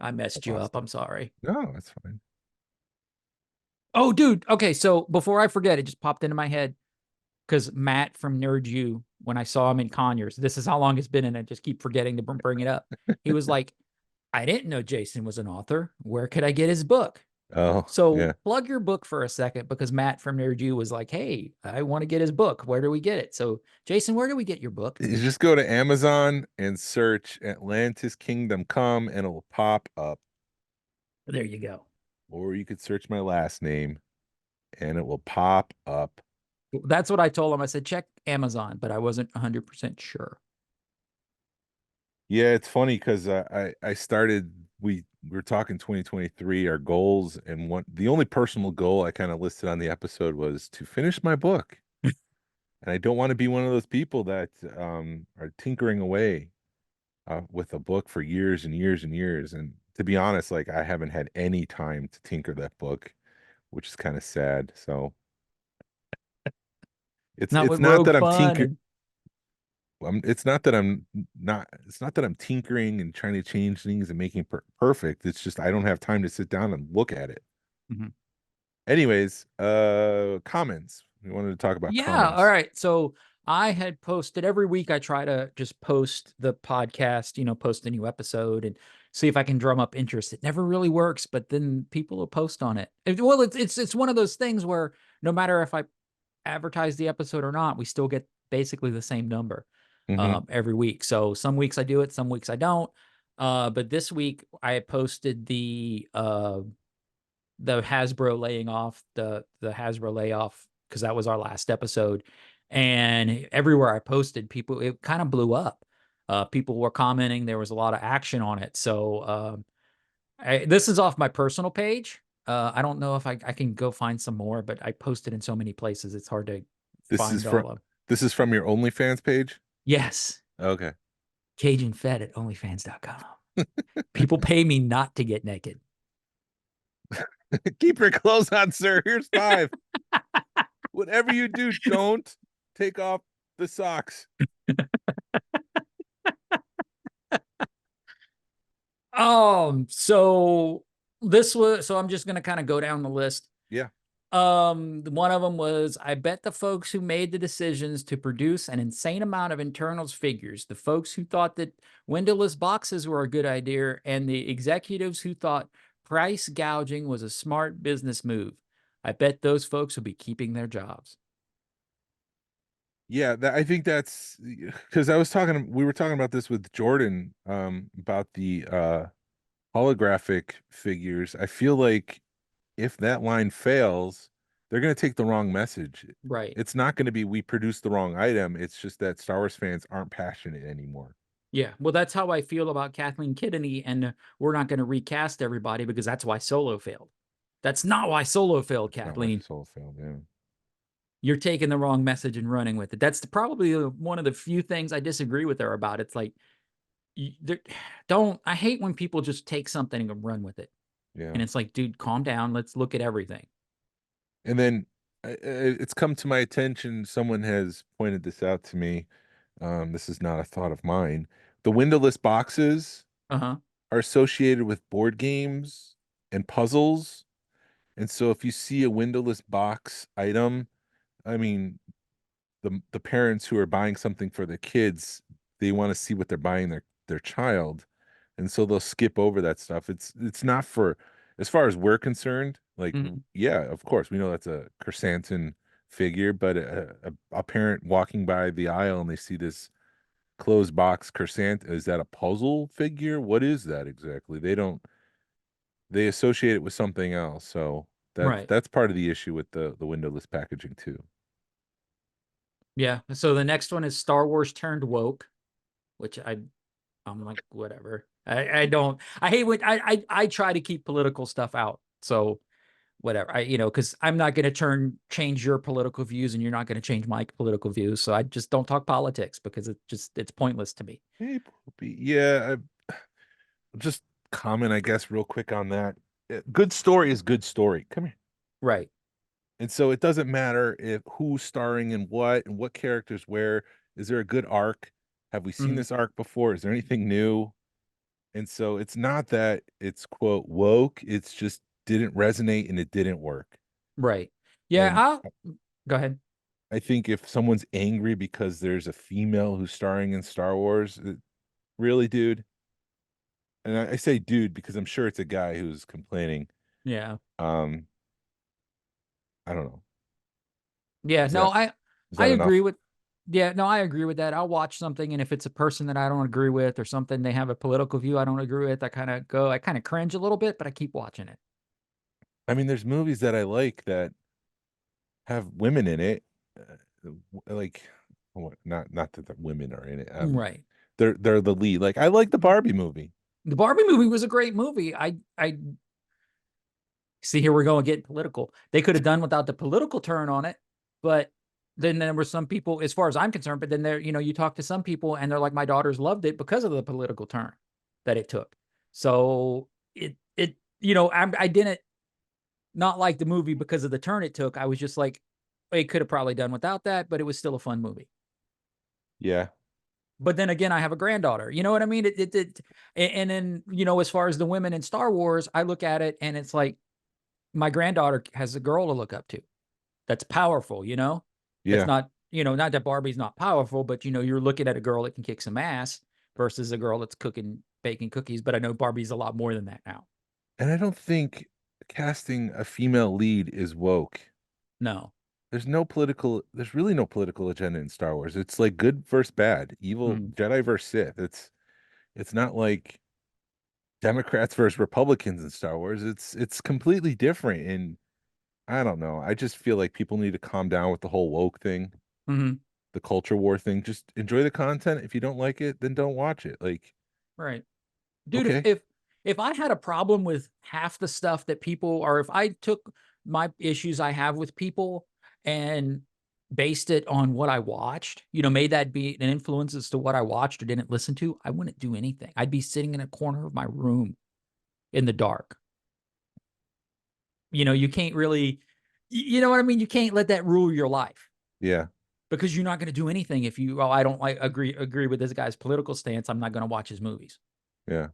S4: I messed you
S5: lost
S4: up.
S5: it.
S4: I'm sorry.
S5: No, that's fine.
S4: Oh, dude. Okay, so before I forget, it just popped into my head because Matt from Nerd U, when I saw him in Conyers, this is how long it's been, and I just keep forgetting to bring it up. He was like, I didn't know Jason was an author. Where could I get his book?
S5: Oh,
S4: So
S5: yeah.
S4: plug your book for a second because Matt from Nerd U was like, hey, I want to get his book. Where do we get it? So, Jason, where do we get your book?
S5: You just go to Amazon and search Atlantis Kingdom Come, and it will pop up.
S4: There you go.
S5: Or you could search my last name, and it will pop up.
S4: That's what I told him. I said, check Amazon, but I wasn't 100% sure.
S5: Yeah, it's funny because I started. We were talking 2023, our goals, and the only personal goal I kind of listed on the episode was to finish my book. And I don't want to be one of those people that are tinkering away with a book for years and years and years. And to be honest, like I haven't had any time to tinker that book, which is kind of sad. So it's
S4: Not
S5: it's
S4: with
S5: not
S4: Rogue
S5: that I'm
S4: Fun.
S5: tinker.
S4: And
S5: It's not that I'm not. It's not that I'm tinkering and trying to change things and making perfect. It's just I don't have time to sit down and look at it.
S4: Mhm.
S5: Anyways, comments. We wanted to talk about
S4: Yeah. All
S5: comments.
S4: right. So I had posted every week. I try to just post the podcast, post a new episode and see if I can drum up interest. It never really works, but then people will post on it. Well, it's one of those things where no matter if I advertise the episode or not, we still get basically the same number
S5: Hmm.
S4: every week. So some weeks I do it, some weeks I don't. But this week I posted the Hasbro laying off the Hasbro layoff because that was our last episode, and everywhere I posted, it kind of blew up. People were commenting. There was a lot of action on it. So this is off my personal page. I don't know if I can go find some more, but I posted in so many places it's hard to
S5: This is
S4: find all
S5: from
S4: of them.
S5: this is from your OnlyFans page.
S4: Yes,
S5: Okay.
S4: CajunFed at OnlyFans.com. People pay me not to get naked.
S5: Keep your clothes on, sir. Here's 5. Whatever you do, don't take off the socks.
S4: So this was, so I'm just going to kind of go down the list.
S5: Yeah.
S4: One of them was, I bet the folks who made the decisions to produce an insane amount of internals figures, the folks who thought that windowless boxes were a good idea, and the executives who thought price gouging was a smart business move. I bet those folks will be keeping their jobs.
S5: Yeah, I think that's because we were talking about this with Jordan, about the holographic figures. I feel like if that line fails, they're going to take the wrong message.
S4: Right.
S5: It's not going to be we produced the wrong item. It's just that Star Wars fans aren't passionate anymore.
S4: Yeah. Well, that's how I feel about Kathleen Kennedy, and we're not going to recast everybody because that's why Solo failed. That's not why Solo failed,
S5: Not why
S4: Kathleen.
S5: Solo failed, yeah.
S4: You're taking the wrong message and running with it. That's probably one of the few things I disagree with her about. It's like, I hate when people just take something and run with it.
S5: Yeah.
S4: And it's like, dude, calm down. Let's look at everything.
S5: And then it's come to my attention. Someone has pointed this out to me. This is not a thought of mine. The windowless boxes
S4: Uh-huh.
S5: are associated with board games and puzzles. And so if you see a windowless box item, I mean, the parents who are buying something for their kids, they want to see what they're buying their child. And so they'll skip over that stuff. It's not for, as far as we're concerned, like, yeah, of course, we know that's a Chrysanthemum figure, but a parent walking by the aisle and they see this closed box Chrysanthemum, is that a puzzle figure? What is that exactly? They associate it with something else. So
S4: Right.
S5: that's part of the issue with the windowless packaging too.
S4: Yeah. So the next one is Star Wars turned woke, which I'm like, whatever. I hate when I try to keep political stuff out. So whatever, because I'm not going to change your political views and you're not going to change my political views. So I just don't talk politics because it's pointless to me.
S5: Hey, Poopy. Yeah, just comment, I guess, real quick on that. Good story is good story. Come here.
S4: Right.
S5: And so it doesn't matter if who's starring in what and what characters where. Is there a good arc? Have we seen this arc before? Is there anything new? And so it's not that it's quote woke. It's just didn't resonate and it didn't work.
S4: Right. Yeah.
S5: And
S4: Go ahead.
S5: I think if someone's angry because there's a female who's starring in Star Wars, really, dude? And I say dude because I'm sure it's a guy who's complaining.
S4: Yeah.
S5: I don't know.
S4: Yeah.
S5: Is
S4: No,
S5: that
S4: I
S5: enough?
S4: agree with. Yeah. No, I agree with that. I'll watch something, and if it's a person that I don't agree with or something, they have a political view I don't agree with, I kind of cringe a little bit, but I keep watching it.
S5: I mean, there's movies that I like that have women in it, like not that the women are in it.
S4: Right.
S5: They're the lead. Like I like the Barbie movie.
S4: The Barbie movie was a great movie. I see, here we're going getting political. They could have done without the political turn on it, but then there were some people, as far as I'm concerned, but then you talk to some people and they're like, my daughters loved it because of the political turn that it took. So I didn't not like the movie because of the turn it took. I was just like, it could have probably done without that, but it was still a fun movie.
S5: Yeah.
S4: But then again, I have a granddaughter. You know what I mean? And then, as far as the women in Star Wars, I look at it and it's like, my granddaughter has a girl to look up to. That's powerful,
S5: Yeah.
S4: It's not, not that Barbie's not powerful, but you're looking at a girl that can kick some ass versus a girl that's baking cookies. But I know Barbie's a lot more than that now.
S5: And I don't think casting a female lead is woke.
S4: No.
S5: There's really no political agenda in Star Wars. It's like good versus bad, evil Jedi versus Sith. It's not like Democrats versus Republicans in Star Wars. It's completely different. And I don't know. I just feel like people need to calm down with the whole woke thing, the culture war thing. Just enjoy the content. If you don't like it, then don't watch it. Like,
S4: right. Dude,
S5: okay.
S4: if I had a problem with half the stuff that people, or if I took my issues I have with people and based it on what I watched, made that be an influence as to what I watched or didn't listen to, I wouldn't do anything. I'd be sitting in a corner of my room in the dark. You can't really, you know what I mean? You can't let that rule your life.
S5: Yeah.
S4: Because you're not going to do anything if I don't agree with this guy's political stance. I'm not going to watch his movies.
S5: Yeah.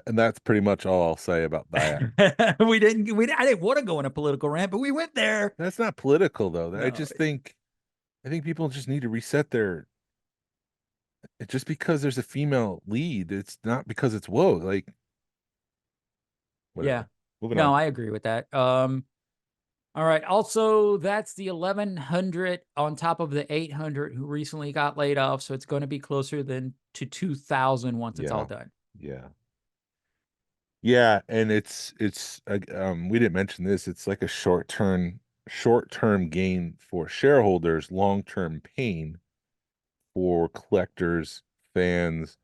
S5: And that's pretty much all I'll say about that.
S4: I didn't want to go on a political rant, but we went there.
S5: That's not political though.
S4: No,
S5: I think people just need to reset their. Just because there's a female lead, it's not because it's woke. Like, whatever.
S4: yeah.
S5: Moving
S4: No,
S5: on.
S4: I agree with that. All right. Also, that's the 1,100 on top of the 800 who recently got laid off. So it's going to be closer than to 2,000 once it's all done.
S5: Yeah. Yeah, and we didn't mention this. It's like a short-term gain for shareholders, long-term pain for collectors, fans,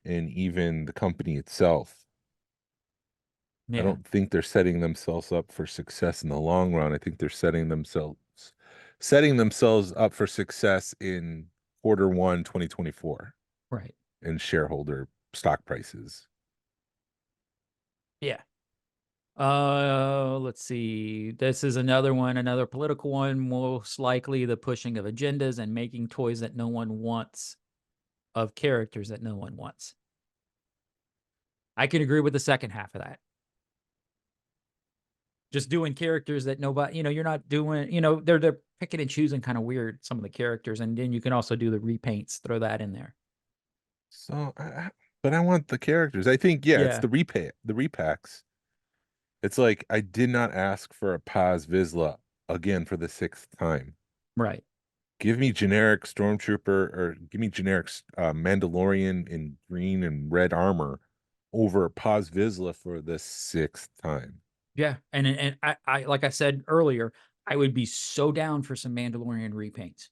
S5: and even the company itself. I
S4: Yeah.
S5: don't think they're setting themselves up for success in the long run. I think they're setting themselves up for success in Q1 2024
S4: Right.
S5: in shareholder stock prices.
S4: Yeah. Let's see. This is another political one. Most likely the pushing of agendas and making toys that no one wants of characters that no one wants. I can agree with the second half of that. Just doing characters that nobody, you're not doing, they're picking and choosing kind of weird, some of the characters. And then you can also do the repaints, throw that in there.
S5: So, but I want the characters. I think, it's
S4: Yeah.
S5: the repacks. It's like I did not ask for a Paz Vizsla again for the 6th time.
S4: Right.
S5: Give me generic Stormtrooper or give me generic Mandalorian in green and red armor over Paz Vizsla for the 6th time.
S4: Yeah. And I like I said earlier, I would be so down for some Mandalorian repaints.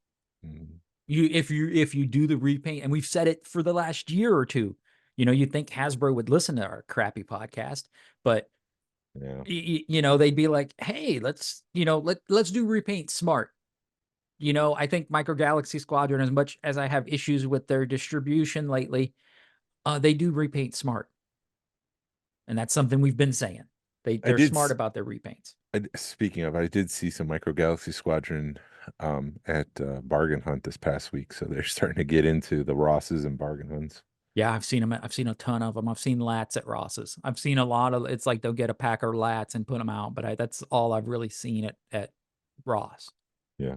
S5: Mm.
S4: If you do the repaint, and we've said it for the last year or two, you'd think Hasbro would listen to our crappy podcast, but they'd be like, hey, let's do repaint smart. I think Micro Galaxy Squadron, as much as I have issues with their distribution lately, they do repaint smart. And that's something we've been saying. They're smart about their repaints.
S5: Speaking of, I did see some Micro Galaxy Squadron at Bargain Hunt this past week, so they're starting to get into the Rosses and Bargain Hunts.
S4: Yeah, I've seen them. I've seen a ton of them. I've seen lats at Ross's. I've seen a lot of. It's like they'll get a pack of lats and put them out, but that's all I've really seen at Ross.
S5: Yeah.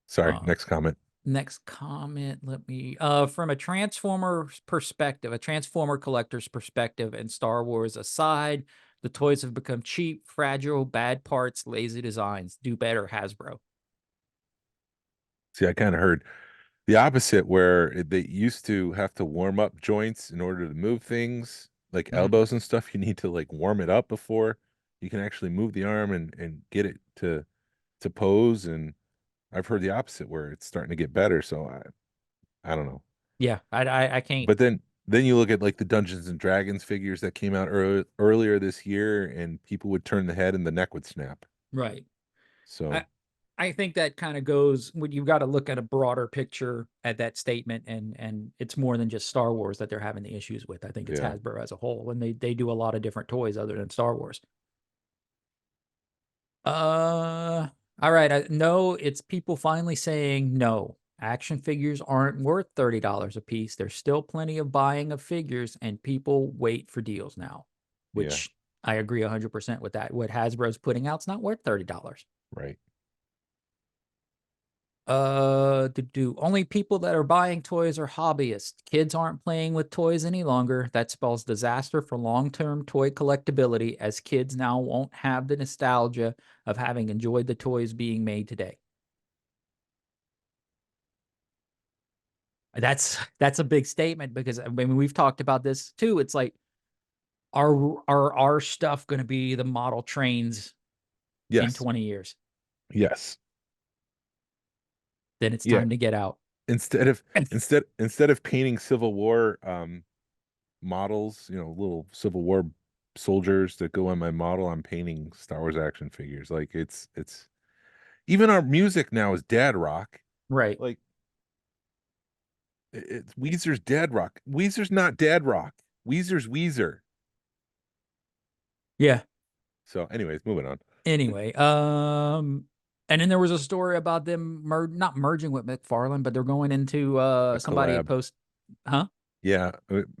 S5: Sorry. Next comment.
S4: Next comment. Let me. From a Transformer perspective, a Transformer collector's perspective, and Star Wars aside, the toys have become cheap, fragile, bad parts, lazy designs. Do better, Hasbro.
S5: See, I kind of heard the opposite, where they used to have to warm up joints in order to move things, like elbows and stuff. You need to like warm it up before you can actually move the arm and get it to pose. And I've heard the opposite, where it's starting to get better. So I don't know.
S4: Yeah, I can't.
S5: But then you look at like the Dungeons and Dragons figures that came out earlier this year, and people would turn the head and the neck would snap.
S4: Right.
S5: So
S4: I think that kind of goes when you've got to look at a broader picture at that statement, and it's more than just Star Wars that they're having the issues with. I think it's Hasbro as a whole, and they do a lot of different toys other than Star Wars. All right. No, it's people finally saying no. Action figures aren't worth $30 a piece. There's still plenty of buying of figures, and people wait for deals now, which I agree 100% with that. What Hasbro's putting out's not worth $30.
S5: Right.
S4: Only people that are buying toys are hobbyists. Kids aren't playing with toys any longer. That spells disaster for long-term toy collectability, as kids now won't have the nostalgia of having enjoyed the toys being made today. That's a big statement, because I mean, we've talked about this too. It's like, are our stuff going to be the model trains in 20 years?
S5: Yes.
S4: Then it's time to get out.
S5: Instead of painting Civil War models, little Civil War soldiers that go on my model, I'm painting Star Wars action figures. Like it's even our music now is dad rock.
S4: Right.
S5: Like it's Weezer's dad rock. Weezer's not dad rock. Weezer's Weezer.
S4: Yeah.
S5: So anyways, moving on.
S4: Anyway, and then there was a story about them not merging with McFarlane, but they're going into somebody
S5: collab.
S4: post, huh?
S5: Yeah,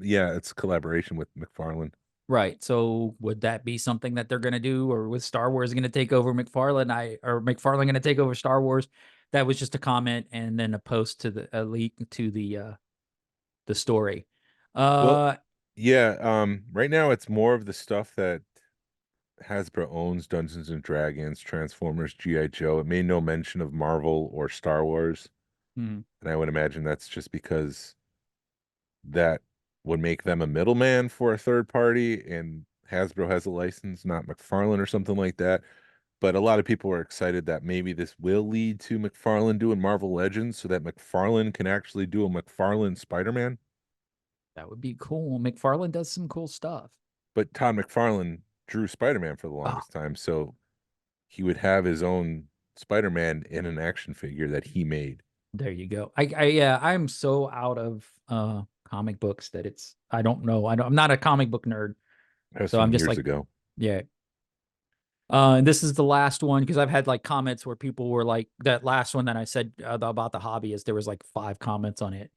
S5: it's collaboration with McFarlane.
S4: Right. So would that be something that they're going to do, or with Star Wars going to take over McFarlane? Or McFarlane going to take over Star Wars? That was just a comment and then a post to a leak to the story.
S5: Well,
S4: Uh,
S5: yeah, right now it's more of the stuff that Hasbro owns, Dungeons and Dragons, Transformers, G.I. Joe. It made no mention of Marvel or Star Wars.
S4: mhm.
S5: And I would imagine that's just because that would make them a middleman for a third party, and Hasbro has a license, not McFarlane or something like that. But a lot of people are excited that maybe this will lead to McFarlane doing Marvel Legends so that McFarlane can actually do a McFarlane Spider-Man.
S4: That would be cool. McFarlane does some cool stuff.
S5: But Todd McFarlane drew Spider-Man for the
S4: Oh,
S5: longest time, so he would have his own Spider-Man in an action figure that he made.
S4: there you go. Yeah, I'm so out of comic books that I don't know. I'm not a comic book nerd.
S5: That was
S4: So I'm
S5: from
S4: just
S5: years
S4: like,
S5: ago.
S4: yeah. And this is the last one because I've had like comments where people were like, that last one that I said about the hobbyist, there was like 5 comments on it,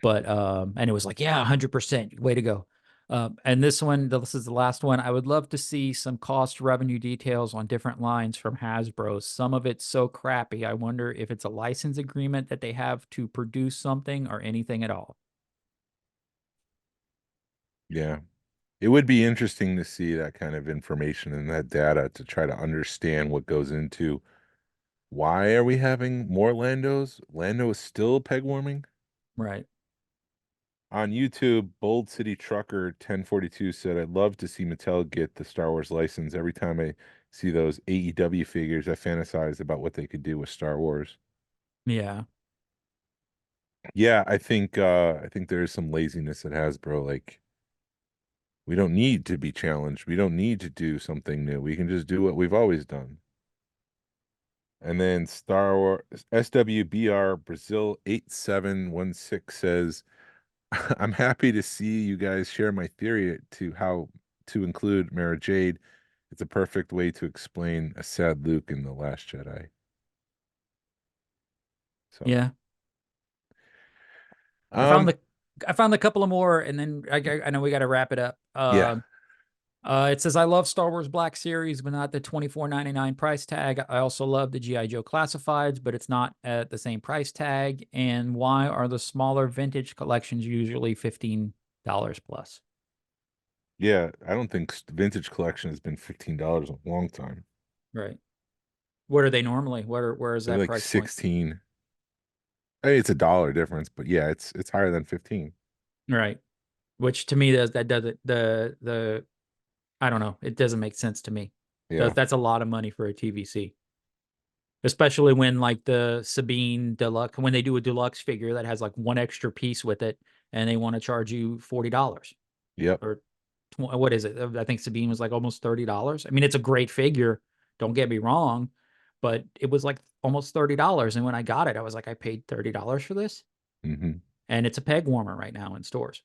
S4: but and it was like, yeah, 100%, way to go. And this is the last one. I would love to see some cost revenue details on different lines from Hasbro. Some of it's so crappy. I wonder if it's a license agreement that they have to produce something or anything at all.
S5: Yeah. It would be interesting to see that kind of information and that data to try to understand what goes into why are we having more Landos? Lando is still peg warming.
S4: Right.
S5: On YouTube, Bold City Trucker 1042 said, I'd love to see Mattel get the Star Wars license. Every time I see those AEW figures, I fantasize about what they could do with Star Wars.
S4: Yeah.
S5: Yeah, I think there is some laziness at Hasbro. Like, we don't need to be challenged. We don't need to do something new. We can just do what we've always done. And then Star Wars SWBR Brazil 8716 says, I'm happy to see you guys share my theory to how to include Mara Jade. It's a perfect way to explain a sad Luke in The Last Jedi. So,
S4: Yeah. I found
S5: um,
S4: the I found a couple of more, and then I know we got to wrap it up.
S5: yeah,
S4: It says I love Star Wars Black Series, but not the $24.99 price tag. I also love the GI Joe classifieds, but it's not at the same price tag. And why are the smaller vintage collections usually $15 plus?
S5: yeah. I don't think vintage collection has been $15 in a long time.
S4: Right. What are they normally? Where is
S5: Maybe
S4: that
S5: like
S4: price point?
S5: 16. I mean, it's a dollar difference, but yeah, it's higher than 15.
S4: Right. Which to me that doesn't the I don't know. It doesn't make sense to me.
S5: Yeah.
S4: That's a lot of money for a TVC. Especially when like the Sabine Deluxe, when they do a deluxe figure that has like one extra piece with it and they want to charge you $40
S5: Yep.
S4: or what is it? I think Sabine was like almost $30. I mean, it's a great figure. Don't get me wrong, but it was like almost $30. And when I got it, I was like, I paid $30 for this.
S5: Hmm.
S4: And it's a peg warmer right now in stores.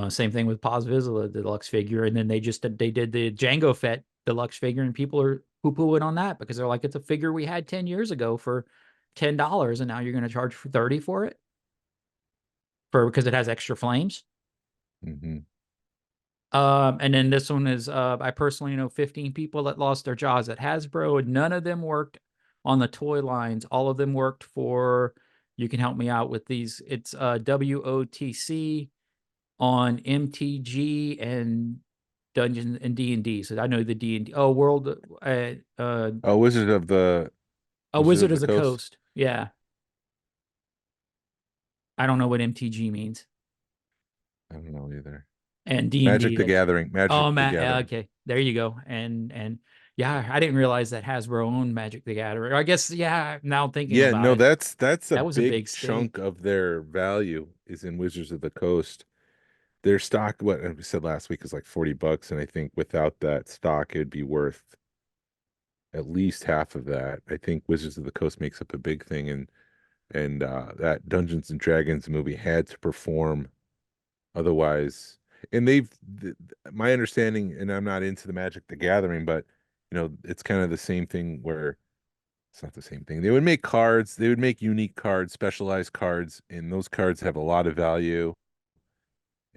S4: Same thing with Paz Vizsla, the deluxe figure, and then they did the Jango Fett deluxe figure, and people are poo-pooing on that because they're like, it's a figure we had 10 years ago for $10, and now you're going to charge for 30 for it because it has extra flames.
S5: Hmm.
S4: And then this one is I personally know 15 people that lost their jobs at Hasbro, and none of them worked on the toy lines. All of them worked for. You can help me out with these. It's WOTC on MTG and Dungeons and D&D. So I know the D&D. Oh,
S5: Oh, Wizard
S4: Wizard
S5: of the
S4: is a
S5: Coast.
S4: Coast. Yeah. I don't know what MTG means.
S5: I don't know either.
S4: And
S5: Magic
S4: D&D,
S5: the
S4: that's
S5: Gathering. Magic
S4: oh
S5: the
S4: Matt. Yeah,
S5: Gathering.
S4: okay. There you go. And yeah, I didn't realize that Hasbro owned Magic the Gathering. I guess yeah, now thinking
S5: Yeah,
S4: about
S5: no,
S4: it,
S5: that's a
S4: that was a
S5: big
S4: big
S5: chunk
S4: stake.
S5: of their value is in Wizards of the Coast. Their stock, what we said last week, is like $40, and I think without that stock, it'd be worth at least half of that. I think Wizards of the Coast makes up a big thing, and that Dungeons and Dragons movie had to perform otherwise. And my understanding, and I'm not into the Magic the Gathering, but it's kind of the same thing where it's not the same thing. They would make cards, they would make unique cards, specialized cards, and those cards have a lot of value.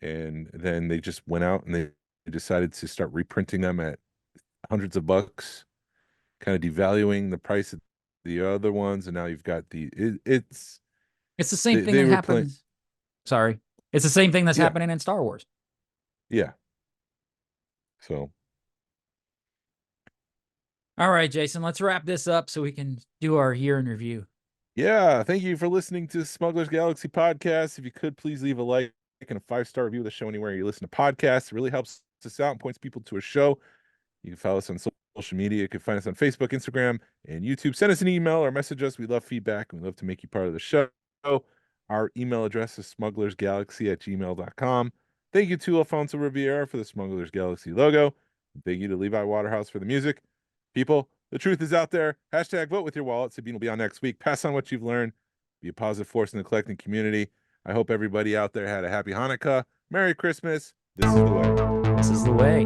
S5: and then they just went out and they decided to start reprinting them at hundreds of bucks, kind of devaluing the price of the other ones, and now you've got it's
S4: the same thing
S5: they
S4: that
S5: were
S4: happens. Sorry, it's the same thing that's
S5: Yeah.
S4: happening in Star Wars.
S5: Yeah. So
S4: All right, Jason, let's wrap this up so we can do our year in review.
S5: yeah, thank you for listening to Smugglers Galaxy Podcast. If you could please leave a like and a 5-star review of the show anywhere you listen to podcasts. It really helps us out and points people to a show. You can follow us on social media. You can find us on Facebook, Instagram, and YouTube. Send us an email or message us. We love feedback and we love to make you part of the show. Our email address is smugglersgalaxy@gmail.com. Thank you to Alfonso Riviera for the Smugglers Galaxy logo. Thank you to Levi Waterhouse for the music. People, the truth is out there. Hashtag vote with your wallet. Sabine will be on next week. Pass on what you've learned. Be a positive force in the collecting community. I hope everybody out there had a happy Hanukkah. Merry Christmas. This is the way.
S4: This is the way.